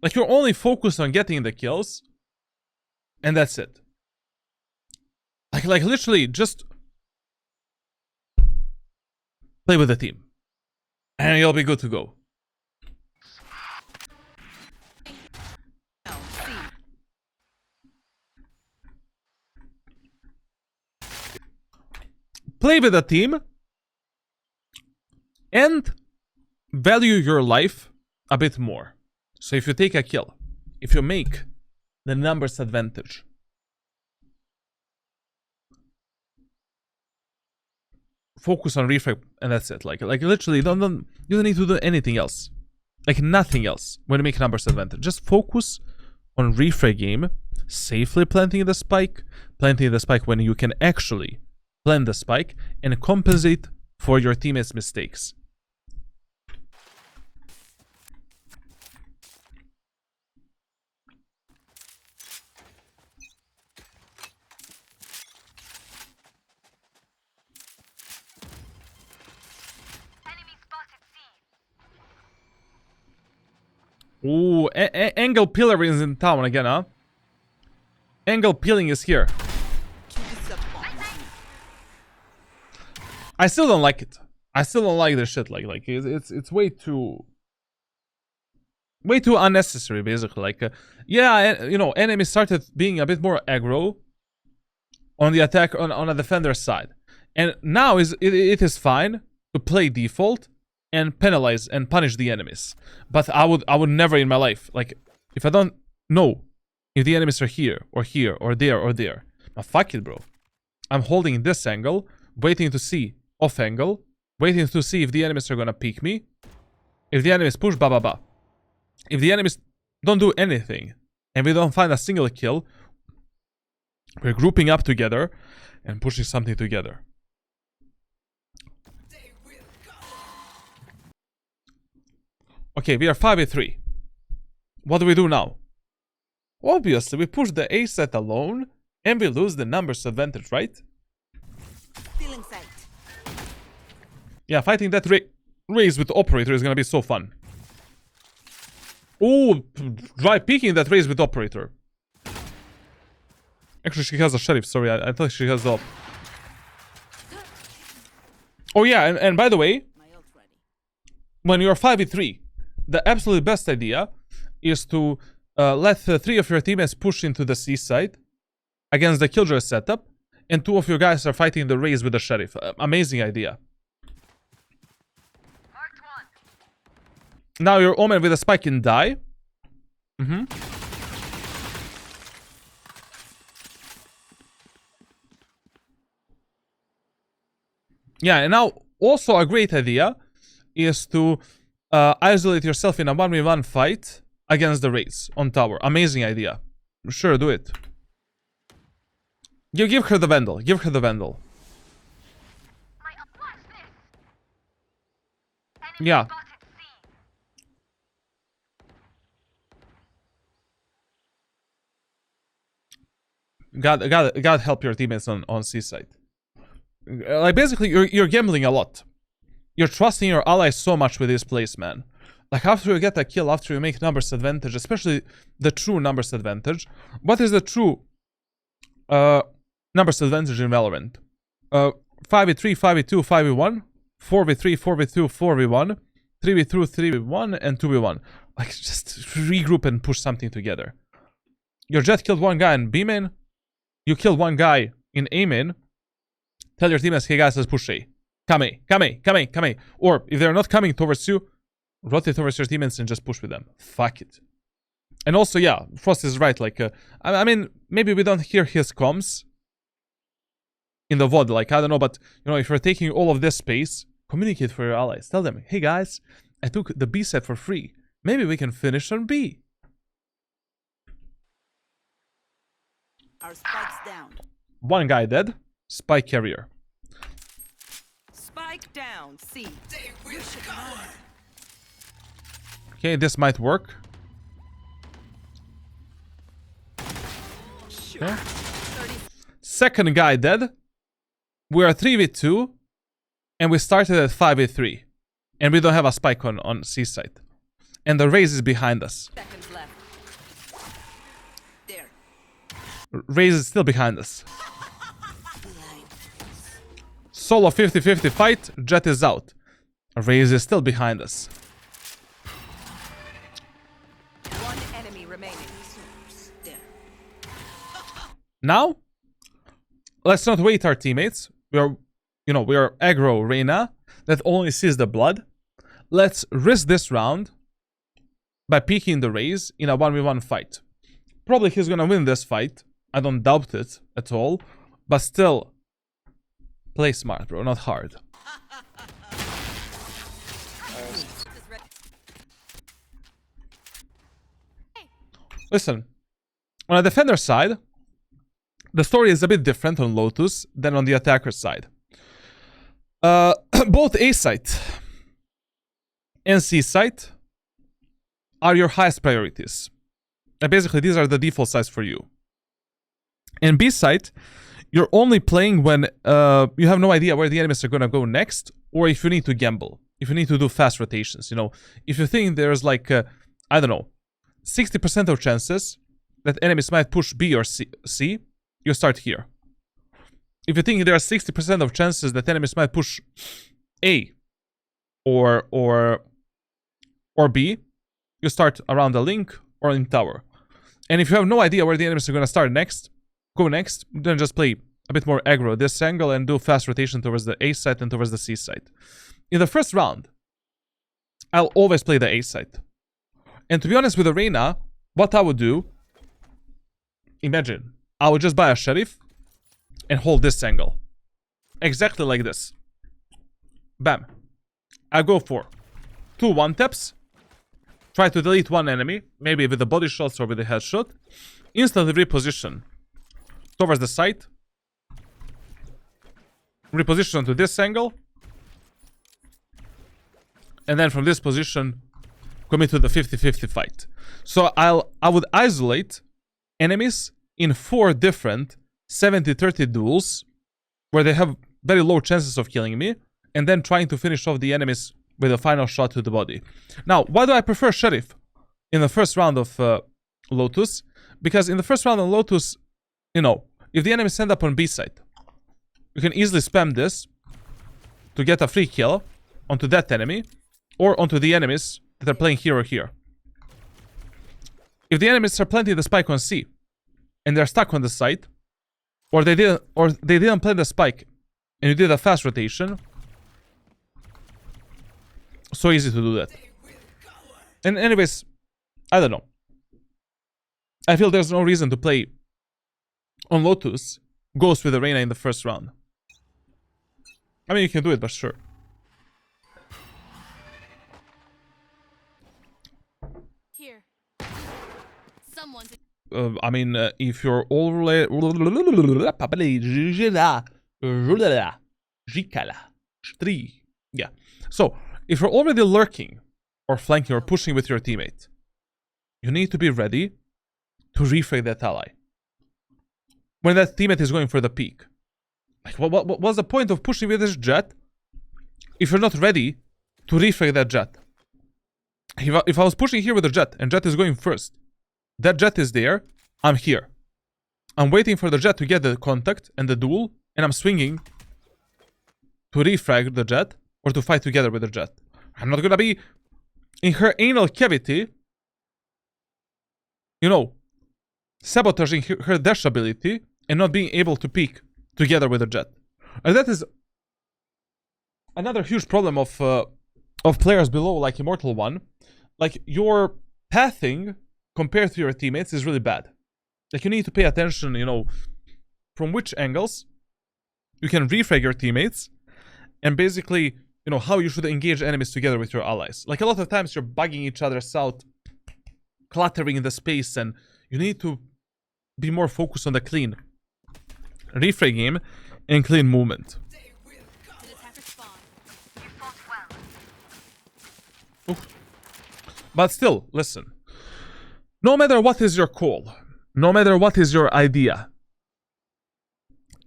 Like, you're only focused on getting the kills, and that's it. Like literally, just play with the team, and you'll be good to go. Play with the team and value your life a bit more. So if you take a kill, if you make the numbers advantage, focus on refrag and that's it. Like literally, you don't need to do anything else. Like nothing else when you make numbers advantage. Just focus on refrag game, safely planting the spike when you can actually plant the spike and compensate for your teammates' mistakes. Ooh, angle pillar is in town again, huh? Angle peeling is here. I still don't like it. I still don't like this shit. Like it's way too unnecessary, basically. Like, yeah, you know, enemies started being a bit more aggro on the attack on a defender side, and now it is fine to play default and penalize and punish the enemies. But I would never in my life, like, if I don't know if the enemies are here or there, but fuck it, bro. I'm holding this angle, waiting to see off angle, waiting to see if the enemies are gonna peek me. If the enemies push, ba ba ba. If the enemies don't do anything and we don't find a single kill, we're grouping up together and pushing something together. Okay, we are 5v3. What do we do now? Obviously, we push the A set alone and we lose the numbers advantage, right? Feeling sight. Yeah, fighting that race with the operator is gonna be so fun. Oh, dry peeking that race with operator. Actually, she has a sheriff. Sorry, I thought she has the op. Oh yeah, and by the way, when you're 5v3, the absolute best idea is to let 3 of your teammates push into the C side against the killjoy setup, and 2 of your guys are fighting the race with the sheriff. Amazing idea. Now your Omen with a spike can die. Yeah, and now also a great idea is to isolate yourself in a 1v1 fight against the race on tower. Amazing idea. Sure, do it. Give her the Vandal. Give her the Vandal. Yeah. God help your teammates on C side. Like basically, you're gambling a lot. You're trusting your allies so much with this place, man. Like after you get a kill, after you make numbers advantage, especially the true numbers advantage. What is the true numbers advantage in Valorant? 5v3, 5v2, 5v1, 4v3, 4v2, 4v1, 3v2, 3v1, and 2v1. Like, just regroup and push something together. Your Jet killed one guy in B main. You killed one guy in A main. Tell your teammates, hey guys, let's push A. Come A, come A, come A, come A. Or if they're not coming towards you, rotate towards your teammates and just push with them. Fuck it. And also, yeah, Frost is right. Like, I mean, maybe we don't hear his comms in the VOD. Like, I don't know, but, you know, if you're taking all of this space, communicate for your allies. Tell them, hey guys, I took the B set for free. Maybe we can finish on B. Our spike's down. One guy dead. Spike carrier. Spike down. C. Okay, this might work. Okay. Second guy dead. We are 3v2. And we started at 5v3. And we don't have a spike on C side. And the Raze is behind us. Seconds left. There. Raze is still behind us. Solo 50-50 fight. Jet is out. Raze is still behind us. One enemy remaining. There. Now, let's not wait our teammates. We are aggro Reyna that only sees the blood. Let's risk this round by peeking the Raze in a 1v1 fight. Probably he's gonna win this fight. I don't doubt it at all. But still, play smart, bro, not hard. Listen, on a defender side, the story is a bit different on Lotus than on the attacker side. Both A site and C site are your highest priorities. And basically, these are the default sites for you. And B site, you're only playing when you have no idea where the enemies are gonna go next, or if you need to gamble, if you need to do fast rotations. You know, if you think there's like I don't know, 60% of chances that enemies might push B or C, you start here. If you think there are 60% of chances that enemies might push A or B, you start around the link or in tower. And if you have no idea where the enemies are going to start next, then just play a bit more aggro this angle and do fast rotation towards the A side and towards the C side. In the first round, I'll always play the A side. And to be honest with the Reyna, what I would do, imagine, I would just buy a Sheriff and hold this angle. Exactly like this. Bam. I go for 2 1-taps. Try to delete one enemy, maybe with the body shots or with the headshot. Instantly reposition towards the site. Reposition to this angle. And then from this position, commit to the 50-50 fight. So I would isolate enemies in 4 different 70-30 duels where they have very low chances of killing me, and then trying to finish off the enemies with a final shot to the body. Now, why do I prefer Sheriff in the first round of Lotus? Because in the first round of Lotus, you know, if the enemies end up on B side, you can easily spam this to get a free kill onto that enemy or onto the enemies that are playing here or here. If the enemies are planting the spike on C and they're stuck on the site, or they didn't plant the spike and you did a fast rotation, so easy to do that. And anyways, I don't know. I feel there's no reason to play on Lotus Ghost with the Reyna in the first round. I mean, you can do it, but sure. Here. Someone's. I mean, if you're already... Yeah. So, if you're already lurking, or flanking, or pushing with your teammate, you need to be ready to refrag that ally. When that teammate is going for the peak. Like, what's the point of pushing with this jet if you're not ready to refrag that jet? If I was pushing here with the Jet, and Jet is going first, that Jet is there, I'm here. I'm waiting for the Jet to get the contact and the duel, and I'm swinging to refrag the Jet, or to fight together with the Jet. I'm not gonna be in her anal cavity, you know, sabotaging her dash ability, and not being able to peek together with the Jet. And that is another huge problem of players below, like Immortal 1. Like, your pathing compared to your teammates is really bad. Like, you need to pay attention, you know, from which angles you can refrag your teammates, and basically, you know, how you should engage enemies together with your allies. Like, a lot of times you're bugging each other's out, cluttering in the space, and you need to be more focused on the clean refrag game and clean movement. Did attacker spawn? Oof. But still, listen. No matter what is your call, no matter what is your idea,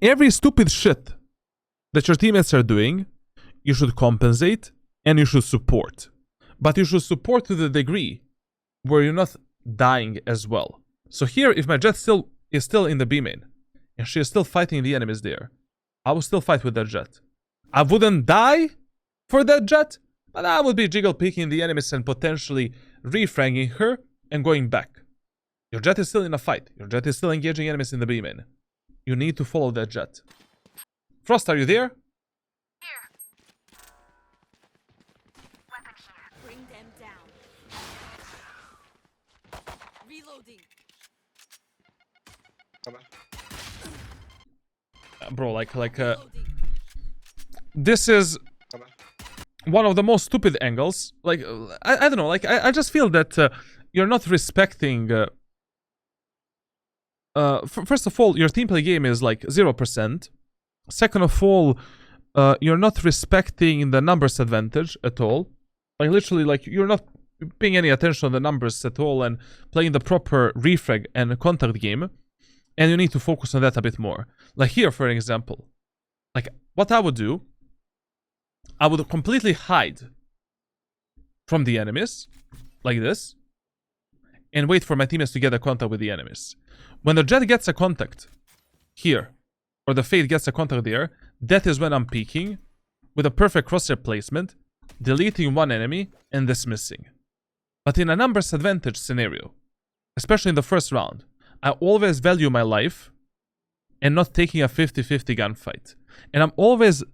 every stupid shit that your teammates are doing, you should compensate and you should support. But you should support to the degree where you're not dying as well. So here, if my Jet is still in the B main, and she is still fighting the enemies there, I will still fight with that Jet. I wouldn't die for that Jet, but I would be jiggle picking the enemies and potentially refragging her and going back. Your Jet is still in a fight. Your Jet is still engaging enemies in the B main. You need to follow that Jet. Frost, are you there? Here. Weapon here. Bring them down. Reloading. Bro, Reloading. this is one of the most stupid angles. Like, I don't know, like, I just feel that you're not respecting... first of all, your team play game is like 0%. Second of all, you're not respecting the numbers advantage at all. Like, literally, like, you're not paying any attention on the numbers at all and playing the proper refrag and contact game. And you need to focus on that a bit more. Like here, for example. Like, what I would do, I would completely hide from the enemies, like this, and wait for my teammates to get a contact with the enemies. When the Jet gets a contact here, or the Fade gets a contact there, that is when I'm peeking with a perfect crosshair placement, deleting one enemy and dismissing. But in a numbers advantage scenario, especially in the first round, I always value my life and not taking a 50-50 gunfight. And I'm always,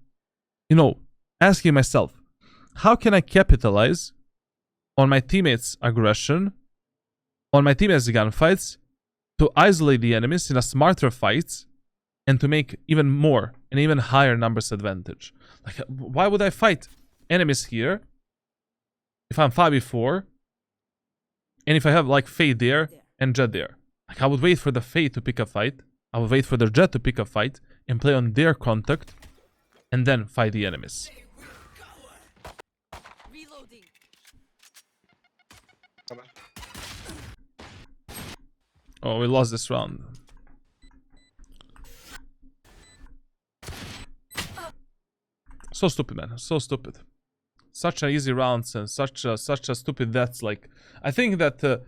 you know, asking myself, how can I capitalize on my teammates' aggression, on my teammates' gunfights, to isolate the enemies in a smarter fight, and to make even more, an even higher numbers advantage. Like, why would I fight enemies here if I'm 5v4, and if I have, like, Fade there and Jet there? Like, I would wait for the Fade to pick a fight, I would wait for the Jet to pick a fight, and play on their contact, and then fight the enemies. Reloading. Oh, we lost this round. So stupid, man. So stupid. Such an easy rounds and such a stupid deaths. Like, I think that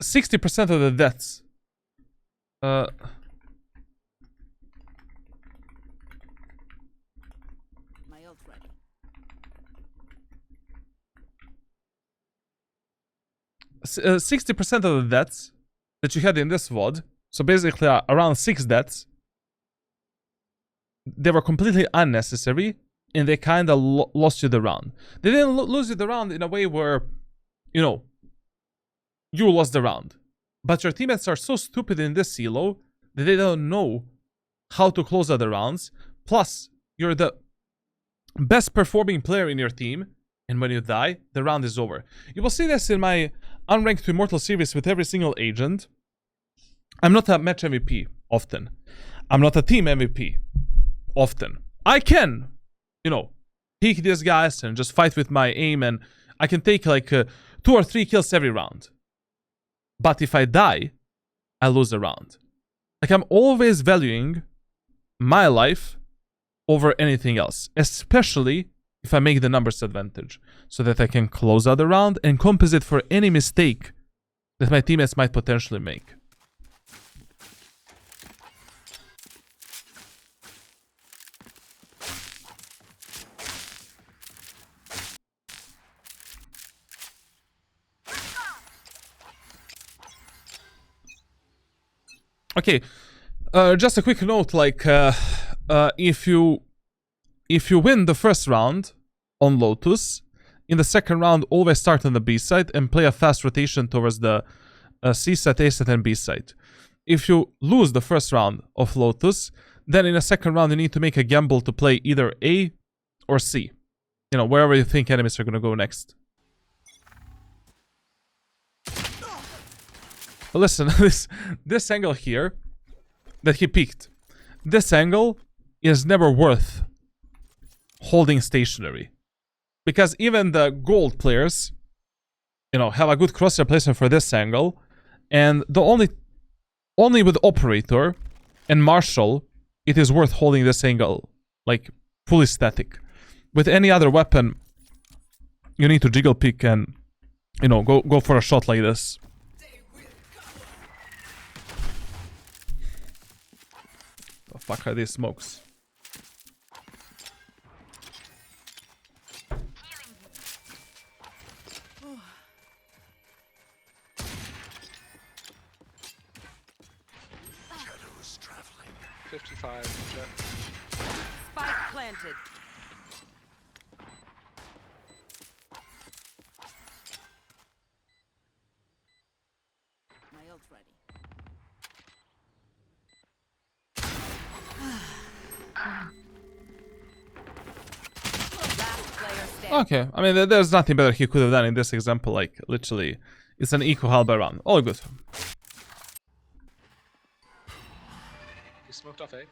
60% of the deaths. My ult ready. 60% of the deaths that you had in this VOD, so basically around 6 deaths, they were completely unnecessary, and they kind of lost you the round. They didn't lose you the round in a way where, you know, you lost the round. But your teammates are so stupid in this elo that they don't know how to close out the rounds. Plus, you're the best performing player in your team, and when you die, the round is over. You will see this in my Unranked to Immortal series with every single agent. I'm not a match MVP often. I'm not a team MVP often. I can, you know, peek these guys and just fight with my aim, and I can take like 2 or 3 kills every round. But if I die, I lose a round. Like, I'm always valuing my life over anything else, especially if I make the numbers advantage, so that I can close out the round and compensate for any mistake that my teammates might potentially make. Okay, just a quick note, like, if you win the first round on Lotus, in the second round, always start on the B side and play a fast rotation towards the C side, A side, and B side. If you lose the first round of Lotus, then in the second round, you need to make a gamble to play either A or C. You know, wherever you think enemies are going to go next. But listen, this angle here that he peeked, this angle is never worth holding stationary. Because even the gold players, you know, have a good crosshair placement for this angle, and the only with Operator and Marshall, it is worth holding this angle, like, fully static. With any other weapon, you need to jiggle pick and, you know, go for a shot like this. The fuck are these smokes? Shadows traveling. 55. Spike planted. My ult ready. Last player standing. Okay, I mean, there's nothing better he could have done in this example, like, literally, it's an equal halberd round. All good. He smoked off A.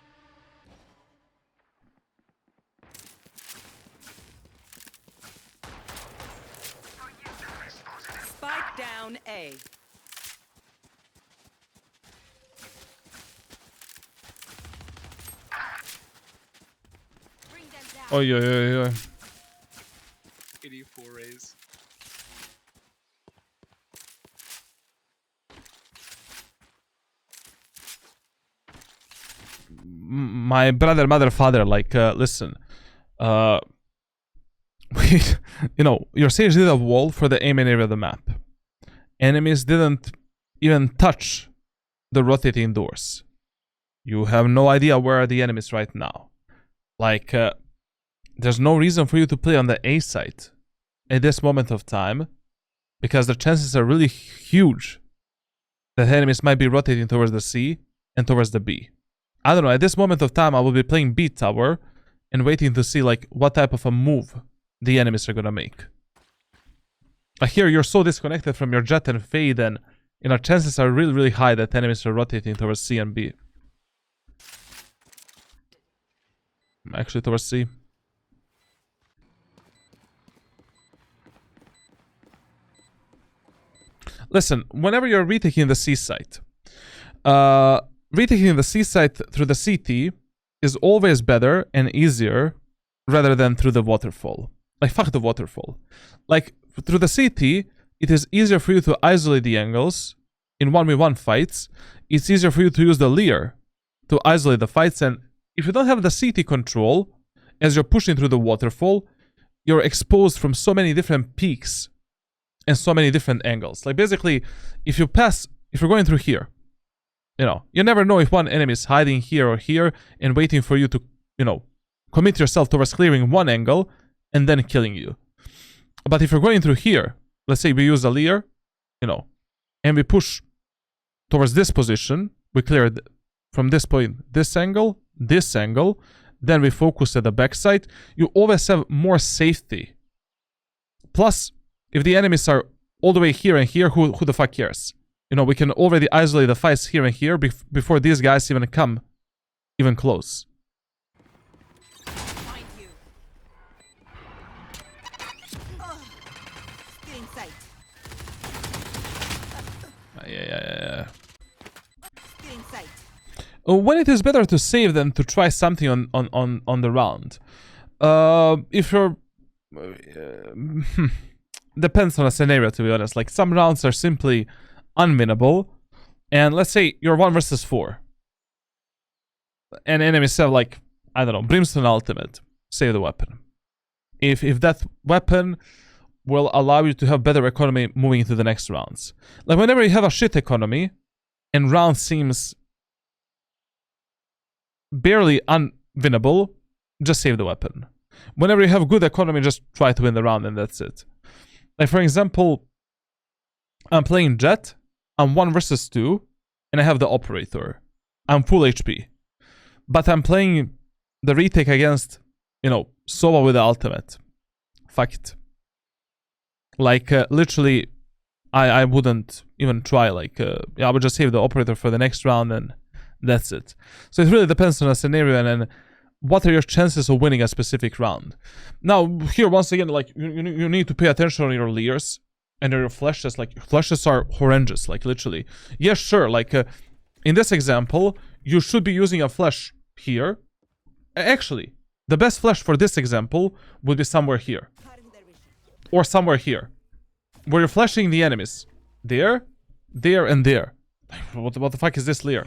Spike down A. Bring them down. Oh, yeah. 84 raise. My brother, mother, father, like, listen. We, you know, your Sage did a wall for the aim area of the map. Enemies didn't even touch the rotating doors. You have no idea where are the enemies right now. Like, there's no reason for you to play on the A side at this moment of time, because the chances are really huge that enemies might be rotating towards the C and towards the B. I don't know, at this moment of time, I will be playing B tower and waiting to see, like, what type of a move the enemies are gonna make. Like, here, you're so disconnected from your Jet and Fade, and, you know, chances are really, really high that enemies are rotating towards C and B. Actually, towards C. Listen, whenever you're retaking the C site, retaking the C site through the CT is always better and easier rather than through the waterfall. Like, fuck the waterfall. Like, through the CT, it is easier for you to isolate the angles in 1v1 fights. It's easier for you to use the Leer to isolate the fights, and if you don't have the CT control as you're pushing through the waterfall, you're exposed from so many different peaks and so many different angles. Like, basically, if you're going through here, you know, you never know if one enemy is hiding here or here and waiting for you to, you know, commit yourself towards clearing one angle and then killing you. But if you're going through here, let's say we use a Leer, you know, and we push towards this position, we clear from this point, this angle, then we focus at the backside, you always have more safety. Plus, if the enemies are all the way here and here, who the fuck cares? You know, we can already isolate the fights here and here before these guys even come even close. Find you. Still in sight. Yeah. Still in sight. When it is better to save than to try something on the round. If you're depends on a scenario, to be honest. Like, some rounds are simply unwinnable. And let's say you're 1 versus 4. And enemies have, like, I don't know, Brimstone Ultimate. Save the weapon. If that weapon will allow you to have better economy moving into the next rounds. Like, whenever you have a shit economy and round seems barely unwinnable, just save the weapon. Whenever you have good economy, just try to win the round and that's it. Like, for example, I'm playing Jet, I'm 1 versus 2, and I have the Operator. I'm full HP. But I'm playing the retake against, you know, Sova with the ultimate. Fuck it. Like, literally, I wouldn't even try. Like, yeah, I would just save the Operator for the next round and that's it. So it really depends on a scenario and then what are your chances of winning a specific round. Now, here, once again, like, you need to pay attention on your leers and your flashes. Like, your flashes are horrendous, like, literally. Yes, sure, like, in this example, you should be using a flash here. Actually, the best flash for this example would be somewhere here. Or somewhere here. Where you're flashing the enemies. There, there, and there. What the fuck is this leer?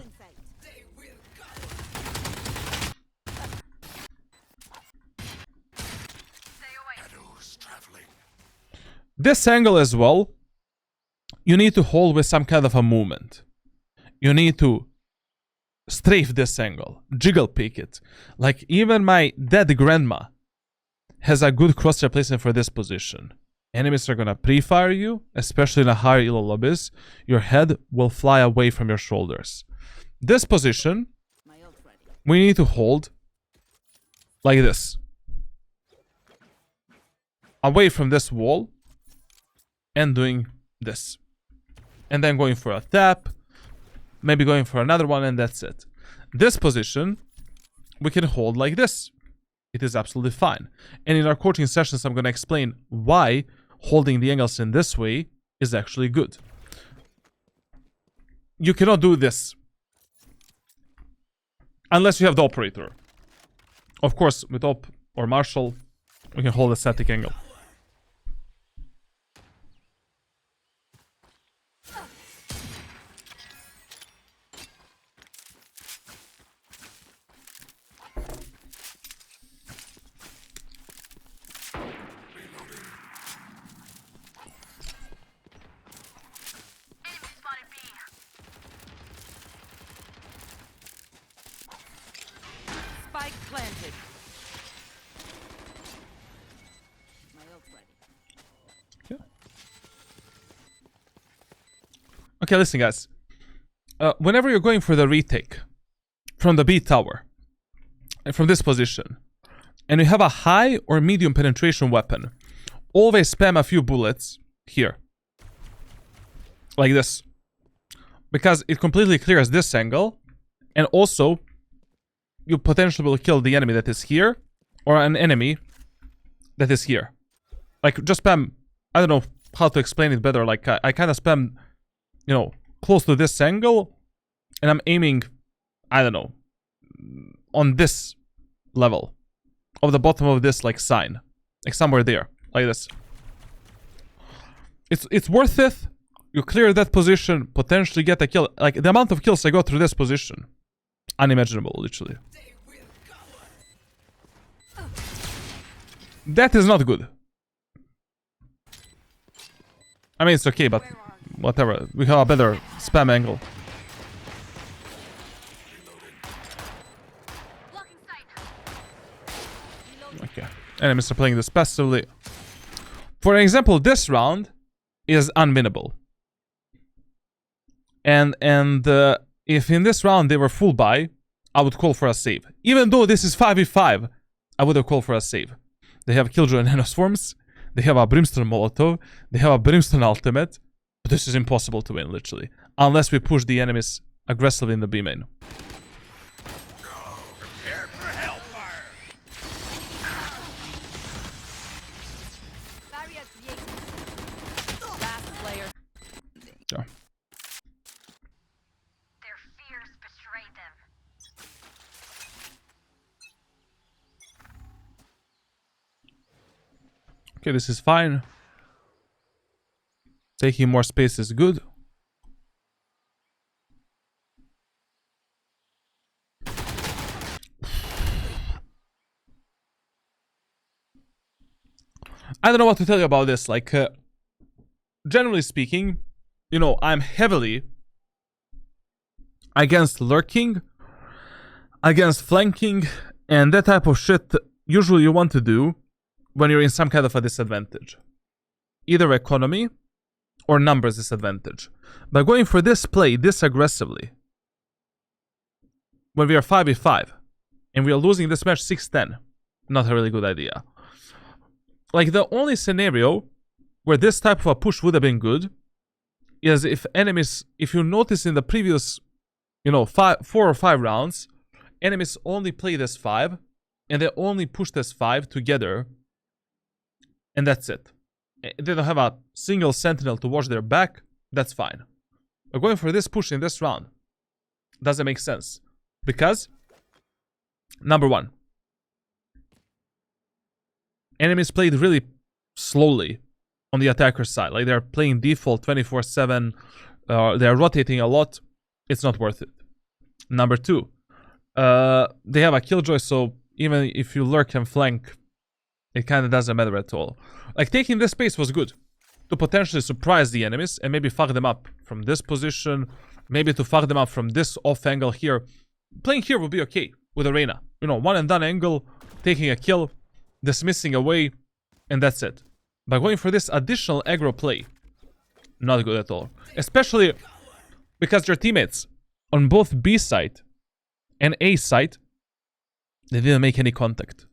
This angle as well, you need to hold with some kind of a movement. You need to strafe this angle, jiggle pick it. Like, even my dead grandma has a good crosshair placement for this position. Enemies are gonna pre-fire you, especially in a higher elo lobbies. Your head will fly away from your shoulders. This position, we need to hold like this. Away from this wall. And doing this. And then going for a tap. Maybe going for another one and that's it. This position, we can hold like this. It is absolutely fine. And in our coaching sessions, I'm going to explain why holding the angles in this way is actually good. You cannot do this. Unless you have the Operator. Of course, with Op or Marshal, we can hold a static angle. Spike planted. Okay, listen, guys. Whenever you're going for the retake from the B tower, and from this position, and you have a high or medium penetration weapon, always spam a few bullets here. Like this. Because it completely clears this angle, and also, you potentially will kill the enemy that is here, or an enemy that is here. Like, just spam, I don't know how to explain it better, like, I kind of spam, you know, close to this angle, and I'm aiming, I don't know, on this level of the bottom of this, like, sign. Like, somewhere there, like this. It's worth it. You clear that position, potentially get a kill. Like, the amount of kills I got through this position, unimaginable, literally. That is not good. I mean, it's okay, but whatever. We have a better spam angle. Okay. Enemies are playing this passively. For example, this round is unwinnable. And if in this round they were full buy, I would call for a save. Even though this is 5v5, I would have called for a save. They have Killjoy and Nanoswarms. They have a Brimstone Molotov. They have a Brimstone Ultimate. But this is impossible to win, literally. Unless we push the enemies aggressively in the B main. Prepare for hellfire. Barrier created. Last player. Yeah. Their fears betray them. Okay, this is fine. Taking more space is good. I don't know what to tell you about this. Like, generally speaking, you know, I'm heavily against lurking, against flanking, and that type of shit usually you want to do when you're in some kind of a disadvantage. Either economy or numbers disadvantage. By going for this play this aggressively, when we are 5v5, and we are losing this match 6-10, not a really good idea. Like, the only scenario where this type of a push would have been good is if enemies, if you notice in the previous, you know, 4 or 5 rounds, enemies only played as 5, and they only pushed as 5 together, and that's it. They don't have a single sentinel to watch their back, that's fine. But going for this push in this round doesn't make sense. Because, number one, enemies played really slowly on the attacker side. Like, they're playing default 24/7, they're rotating a lot. It's not worth it. Number two, they have a killjoy, so even if you lurk and flank, it kind of doesn't matter at all. Like, taking this space was good to potentially surprise the enemies and maybe fuck them up from this position, maybe to fuck them up from this off angle here. Playing here would be okay with a Reyna. You know, one and done angle, taking a kill, dismissing away, and that's it. But going for this additional aggro play, not good at all. Especially because your teammates on both B side and A side, they didn't make any contact.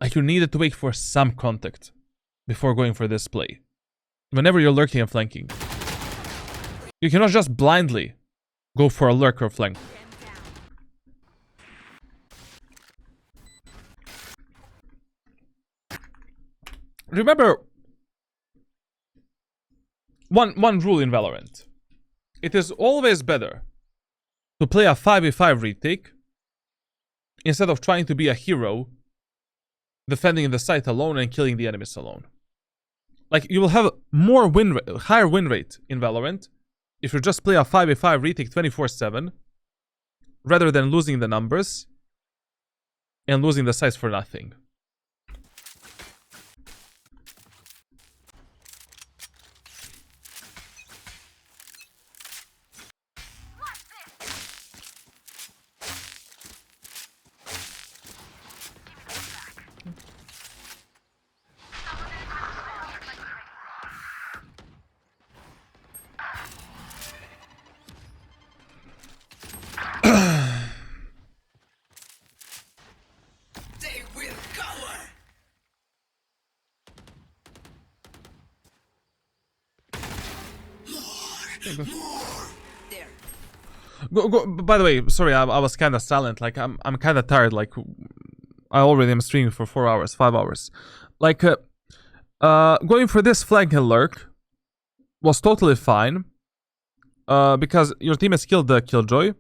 Like, you needed to wait for some contact before going for this play. Whenever you're lurking and flanking, you cannot just blindly go for a lurk or flank. Remember one rule in Valorant. It is always better to play a 5v5 retake instead of trying to be a hero defending the site alone and killing the enemies alone. Like, you will have more higher win rate in Valorant if you just play a 5v5 retake 24/7 rather than losing the numbers and losing the sites for nothing. They will cover. There. Go, by the way, sorry, I was kind of silent. Like, I'm kind of tired. Like, I already am streaming for 4 hours, 5 hours. Like, going for this flank and lurk was totally fine. Because your team has killed the killjoy.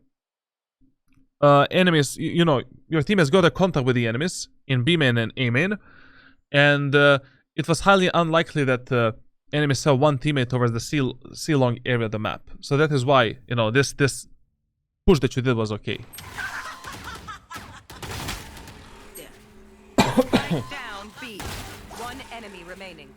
Enemies, you know, your team has got a contact with the enemies in B main and A main, and it was highly unlikely that enemies have one teammate over the C long area of the map. So that is why, you know, this push that you did was okay. Down B. One enemy remaining.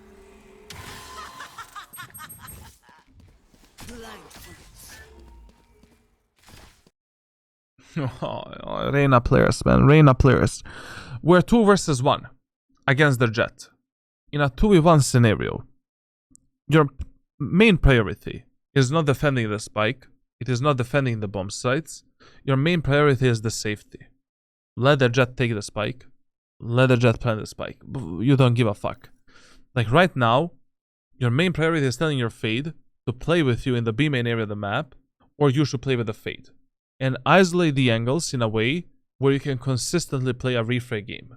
Oh, Reyna players, man. Reyna players. We're 2 versus 1 against the Jet. In a 2v1 scenario, your main priority is not defending the spike. It is not defending the bomb sites. Your main priority is the safety. Let the Jet take the spike. Let the Jet plant the spike. You don't give a fuck. Like, right now, your main priority is telling your Fade to play with you in the B main area of the map, or you should play with the Fade. And isolate the angles in a way where you can consistently play a refray game.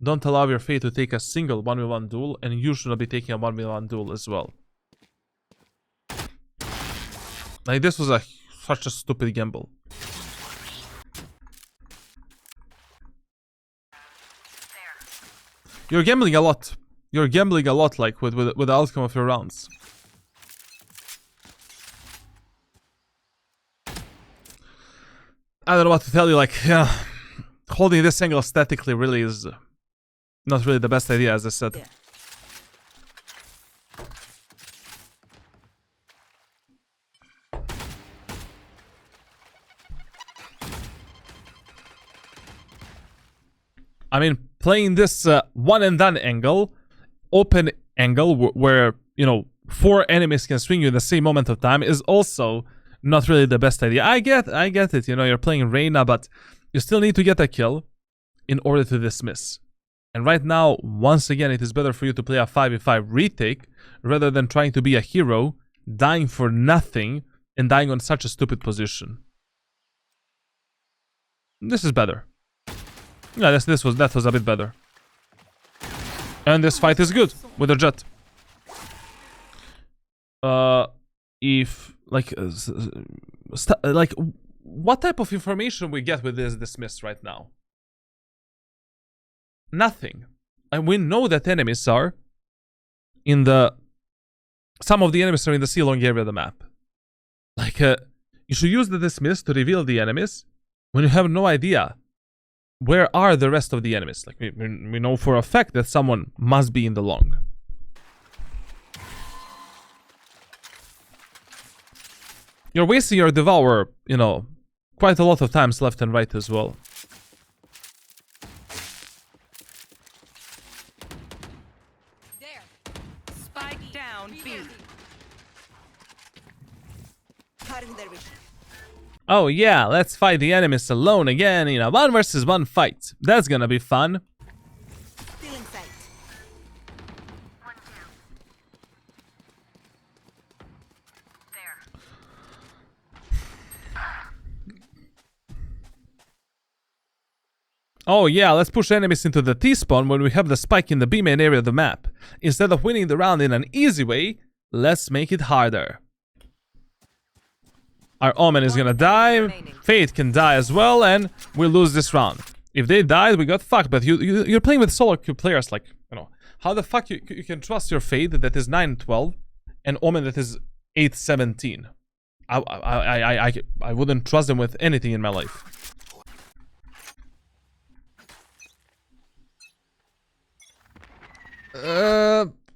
Don't allow your Fade to take a single 1v1 duel, and you should not be taking a 1v1 duel as well. Like, this was such a stupid gamble. You're gambling a lot You're gambling a lot, like, with the outcome of your rounds. I don't know what to tell you, like, yeah, holding this angle statically really is not really the best idea, as I said. Yeah. I mean, playing this one and done angle, open angle, where, you know, 4 enemies can swing you in the same moment of time is also not really the best idea. I get it, you know, you're playing Reyna, but you still need to get a kill in order to dismiss. And right now, once again, it is better for you to play a 5v5 retake rather than trying to be a hero, dying for nothing, and dying on such a stupid position. This is better. Yeah, that was a bit better. And this fight is good with the Jet. If like what type of information we get with this dismiss right now? Nothing. And we know that enemies are in the... Some of the enemies are in the C-long area of the map. Like, you should use the dismiss to reveal the enemies when you have no idea where are the rest of the enemies. Like, we know for a fact that someone must be in the long. You're wasting your Devour, you know, quite a lot of times left and right as well. There. Spike down B. Cutting their vision. Oh yeah, let's fight the enemies alone again in a 1 versus 1 fight. That's gonna be fun. Still in sight. There. Oh yeah, let's push enemies into the T-spawn when we have the spike in the B main area of the map. Instead of winning the round in an easy way, let's make it harder. Our Omen is gonna die, Fate can die as well, and we lose this round. If they died, we got fucked, but you're playing with solo queue players, like, you know, how the fuck you can trust your Fate that is 9-12 and Omen that is 8-17? I wouldn't trust them with anything in my life.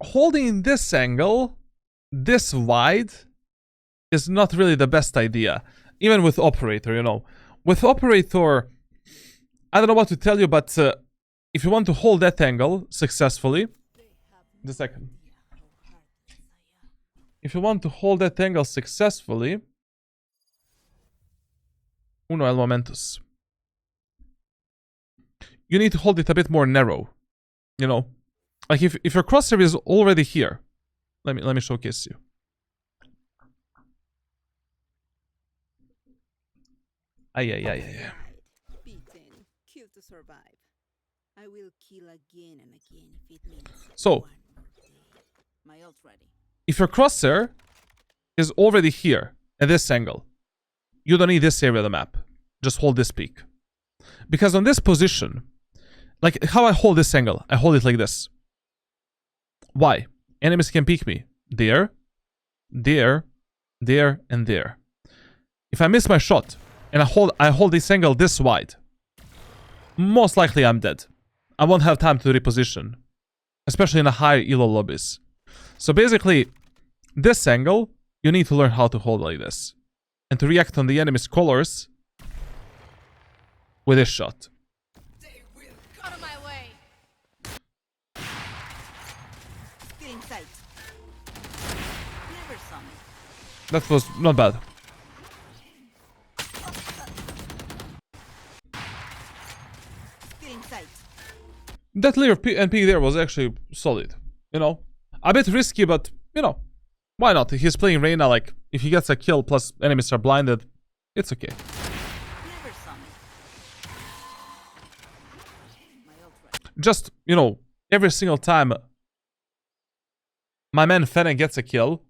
Holding this angle, this wide, is not really the best idea. Even with Operator, you know. With Operator, I don't know what to tell you, but if you want to hold that angle successfully... The second. If you want to hold that angle successfully... Uno el momentus. You need to hold it a bit more narrow. You know? Like if your crosshair is already here... Let me showcase you. Ay. Beaten, kill to survive. I will kill again and again if it means So, one more day. My ult ready. if your crosshair is already here at this angle, you don't need this area of the map. Just hold this peak. Because on this position, like how I hold this angle, I hold it like this. Why? Enemies can peek me. There, there, there, and there. If I miss my shot, and I hold this angle this wide, most likely I'm dead. I won't have time to reposition, especially in a high elo lobbies. So basically, this angle, you need to learn how to hold like this. And to react on the enemy's colors with this shot. Out of my way. Still in sight. Never saw me. That was not bad. Still in sight. That layer of NP there was actually solid. You know, a bit risky, but, you know, why not? He's playing Reyna, like, if he gets a kill plus enemies are blinded, it's okay. Never saw me. My ult ready. Just, you know, every single time my man Fennec gets a kill,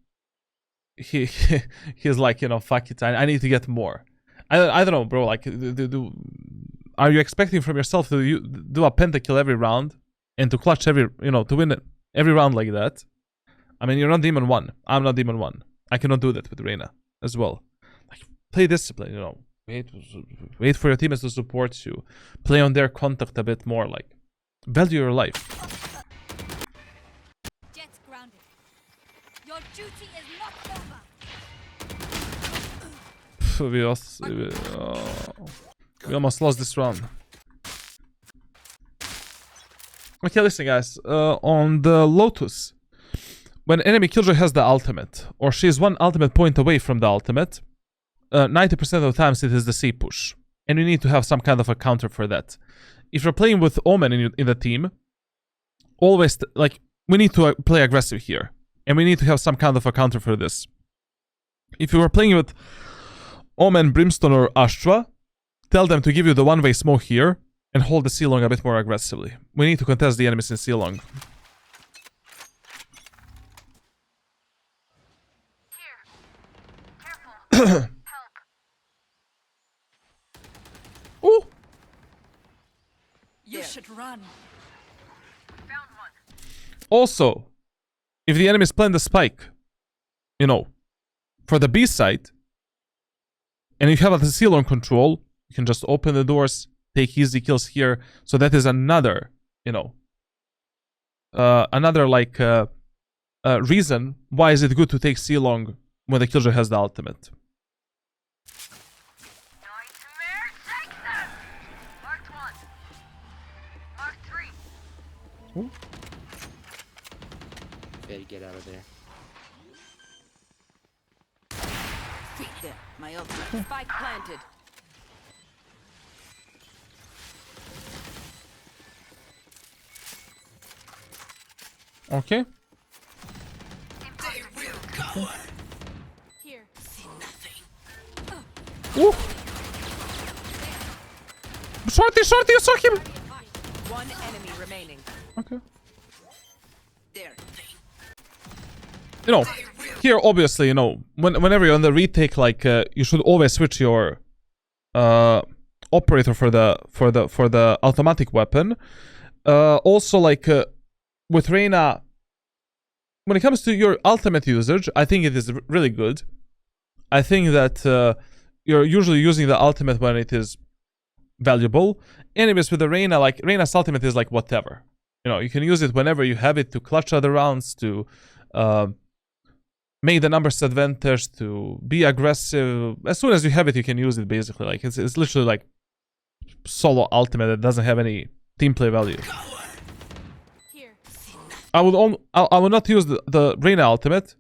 he's like, you know, fuck it, I need to get more. I don't know, bro, like, are you expecting from yourself to do a pentakill every round and to clutch every, you know, to win every round like that. I mean, you're not Demon 1. I'm not Demon 1. I cannot do that with Reyna as well. Like, play discipline, you know. Wait for your teammates to support you. Play on their contact a bit more, like, value your life. Jets grounded. Your duty is not over. We almost lost this round. Okay, listen, guys. On the Lotus, when enemy killjoy has the ultimate, or she is one ultimate point away from the ultimate, 90% of the times it is the C push. And you need to have some kind of a counter for that. If you're playing with Omen in the team, always, like, we need to play aggressive here. And we need to have some kind of a counter for this. If you are playing with Omen, Brimstone, or Astra, tell them to give you the one-way smoke here and hold the C-long a bit more aggressively. We need to contest the enemies in C-long. Ooh! You should run. Also, if the enemies plant the spike, you know, for the B side, and you have a C-long control, you can just open the doors, take easy kills here. So that is another, you know, another like reason why is it good to take C-long when the killjoy has the ultimate. Nightmare, take them! Marked 1. Marked 3. Ooh. Better get out of there. There, my ultimate. Spike planted. Okay. They will cower. Here. See nothing. Ooh. Shorty, you saw him. One enemy remaining. Okay. There. You know, here obviously, you know, whenever you're on the retake, like you should always switch your operator for the automatic weapon. Also, like with Reyna, when it comes to your ultimate usage, I think it is really good. I think that you're usually using the ultimate when it is valuable. Anyways, with the Reyna, like Reyna's ultimate is like whatever. You know, you can use it whenever you have it to clutch other rounds, to make the numbers advantage, to be aggressive. As soon as you have it, you can use it basically. Like it's literally like solo ultimate that doesn't have any team play value. Here. I would not use the Reyna ultimate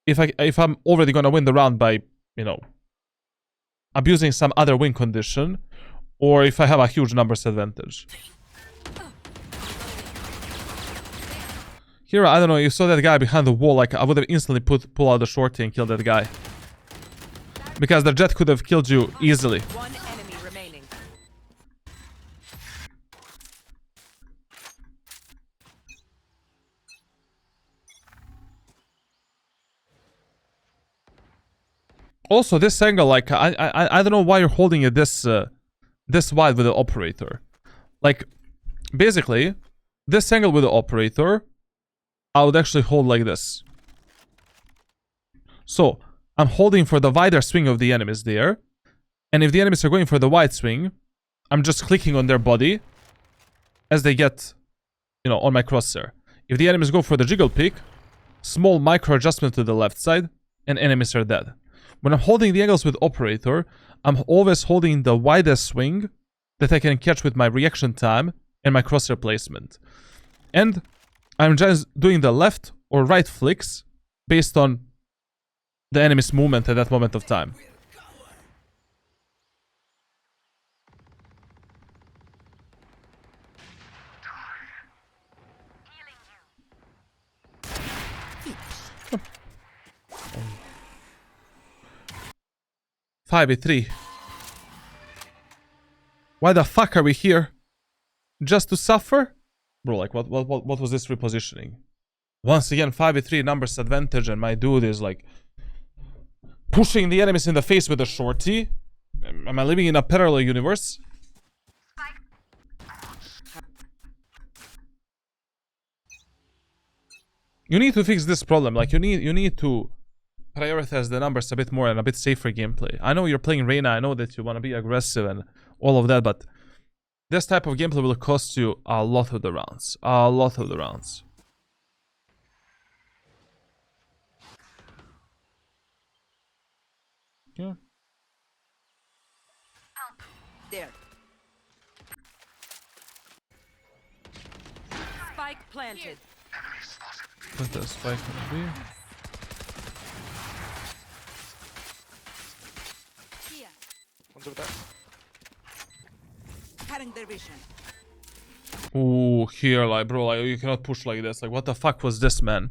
if I'm already gonna win the round by, you know, abusing some other win condition, or if I have a huge numbers advantage. Here, I don't know, you saw that guy behind the wall, like I would have instantly pull out the shorty and kill that guy. Because the jet could have killed you easily. One enemy remaining. Also, this angle, like I don't know why you're holding it this wide with the operator. Like, basically, this angle with the operator, I would actually hold like this. So, I'm holding for the wider swing of the enemies there. And if the enemies are going for the wide swing, I'm just clicking on their body as they get, you know, on my crosshair. If the enemies go for the jiggle pick, small micro adjustment to the left side, and enemies are dead. When I'm holding the angles with operator, I'm always holding the widest swing that I can catch with my reaction time and my crosshair placement. And I'm just doing the left or right flicks based on the enemy's movement at that moment of time. Five v3. Why the fuck are we here? Just to suffer? Bro, like, what was this repositioning? Once again, 5v3 numbers advantage, and my dude is like pushing the enemies in the face with a shorty. Am I living in a parallel universe? You need to fix this problem. Like, you need to prioritize the numbers a bit more and a bit safer gameplay. I know you're playing Reyna. I know that you want to be aggressive and all of that, but this type of gameplay will cost you a lot of the rounds. A lot of the rounds. Yeah. There. Spike planted. Put the spike on B. Here. One's over there. Cutting their vision. Ooh, here, like, bro, like, you cannot push like this. Like, what the fuck was this, man?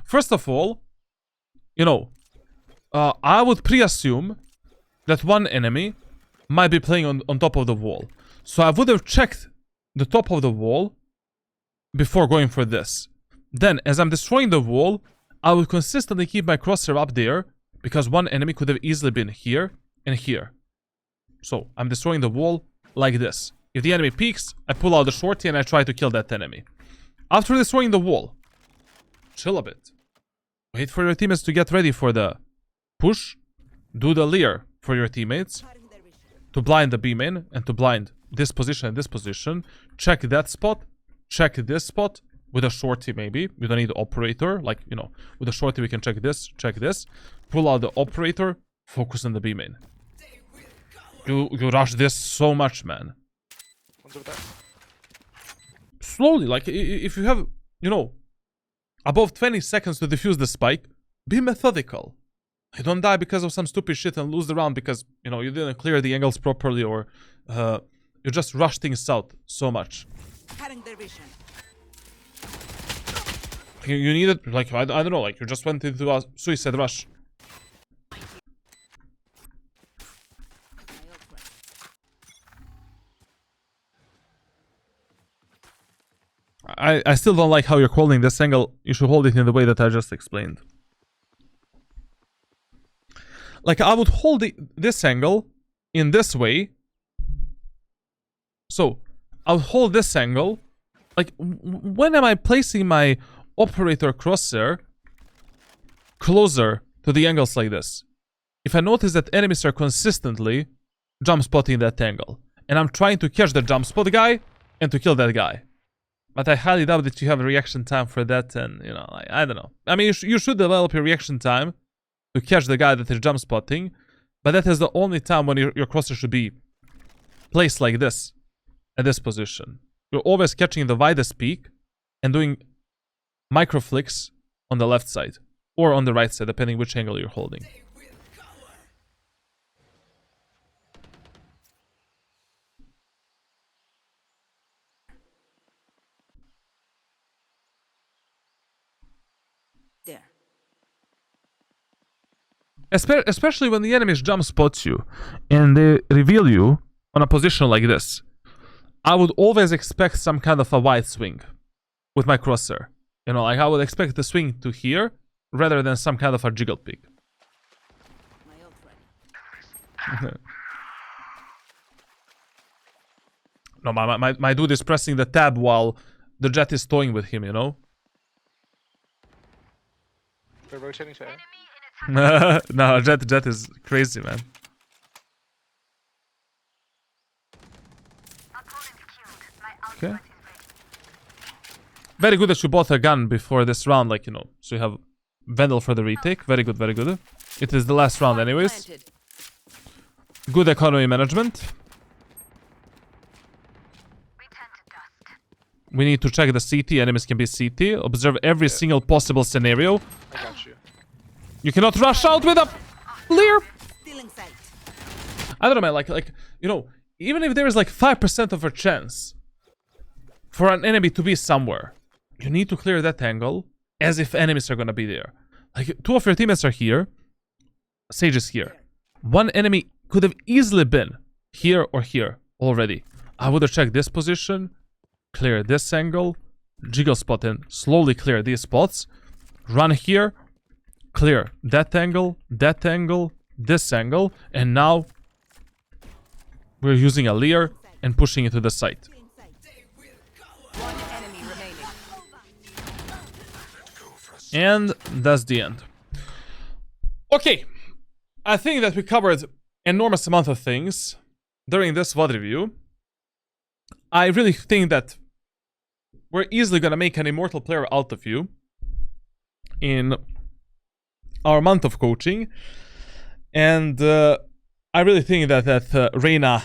First of all, you know, I would pre-assume that one enemy might be playing on top of the wall. So I would have checked the top of the wall before going for this. Then, as I'm destroying the wall, I would consistently keep my crosshair up there, because one enemy could have easily been here and here. So, I'm destroying the wall like this. If the enemy peeks, I pull out the shorty and I try to kill that enemy. After destroying the wall, chill a bit. Wait for your teammates to get ready for the push. Do the leer for your teammates to blind the B main and to blind this position and this position. Check that spot. Check this spot with a shorty maybe. We don't need the operator. Like, you know, with a shorty we can check this, check this. Pull out the operator. Focus on the B main. You rush this so much, man. One's over there. Slowly, like, if you have, you know, above 20 seconds to defuse the spike, be methodical. You don't die because of some stupid shit and lose the round because, you know, you didn't clear the angles properly or you just rush things out so much. Cutting their vision. You needed, like, I don't know, like, you just went into a suicide rush. I still don't like how you're holding this angle. You should hold it in the way that I just explained. Like, I would hold this angle in this way. So, I would hold this angle. Like, when am I placing my operator crosshair closer to the angles like this? If I notice that enemies are consistently jump spotting that angle, and I'm trying to catch the jump spot guy and to kill that guy. But I highly doubt that you have a reaction time for that, and, you know, I don't know. I mean, you should develop your reaction time to catch the guy that is jump spotting, but that is the only time when your crosshair should be placed like this, at this position. You're always catching the widest peak and doing micro flicks on the left side, or on the right side, depending which angle you're holding. There. Especially when the enemies jump spots you and they reveal you on a position like this. I would always expect some kind of a wide swing with my crosshair. You know, like, I would expect the swing to here rather than some kind of a jiggle peak. My ult ready. No, my dude is pressing the tab while the Jet is toying with him, you know? They're rotating to A. No, Jet is crazy, man. Okay. Very good that you bought a gun before this round, like, you know, so you have Vandal for the retake. Very good, very good. It is the last round anyways. Planted. Good economy management. We need to check the CT. Enemies can be CT. Observe every single possible scenario. I got you. You cannot rush out with a clear. Still in sight. I don't know, man. Like, you know, even if there is like 5% of a chance for an enemy to be somewhere, you need to clear that angle as if enemies are gonna be there. Like, two of your teammates are here. Sage is here. One enemy could have easily been here or here already. I would have checked this position, clear this angle, jiggle spot and slowly clear these spots. Run here, clear that angle, this angle, and now we're using a leer and pushing it to the site. One enemy remaining. And that's the end. Okay. I think that we covered enormous amount of things during this VOD review. I really think that we're easily gonna make an immortal player out of you in our month of coaching. And I really think that Reyna,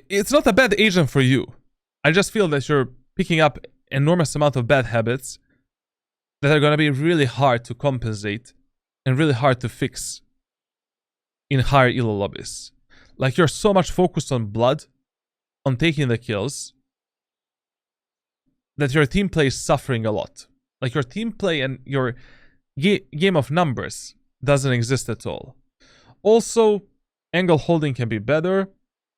it's not a bad agent for you. I just feel that you're picking up enormous amount of bad habits that are gonna be really hard to compensate and really hard to fix in higher elo lobbies. Like, you're so much focused on blood, on taking the kills, that your team play is suffering a lot. Like, your team play and your game of numbers doesn't exist at all. Also, angle holding can be better.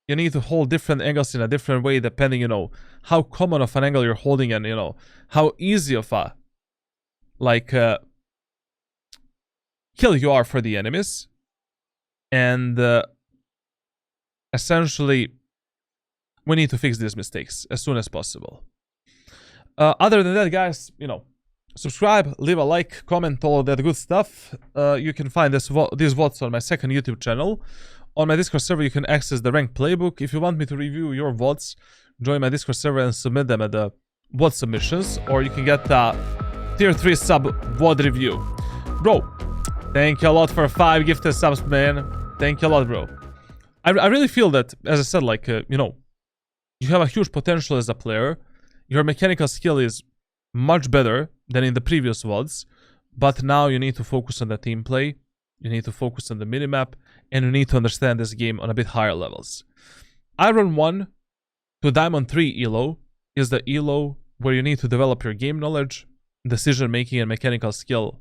You need to hold different angles in a different way depending, you know, how common of an angle you're holding and, you know, how easy of a, like, kill you are for the enemies. And essentially, we need to fix these mistakes as soon as possible. Other than that, guys, you know, subscribe, leave a like, comment, all of that good stuff. You can find these VODs on my second YouTube channel. On my Discord server, you can access the ranked playbook. If you want me to review your VODs, join my Discord server and submit them at the VOD submissions. Or you can get the tier 3 sub VOD review. Bro, thank you a lot for 5 gifted subs, man. Thank you a lot, bro. I really feel that, as I said, like, you know, you have a huge potential as a player. Your mechanical skill is much better than in the previous VODs. But now you need to focus on the team play. You need to focus on the minimap. And you need to understand this game on a bit higher levels. Iron 1 to Diamond 3 elo is the elo where you need to develop your game knowledge, decision making, and mechanical skill.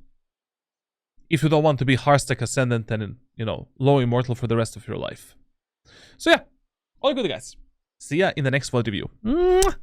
If you don't want to be Heartstack Ascendant and, you know, low immortal for the rest of your life. So yeah, all good, guys. See ya in the next VOD review. Mwah!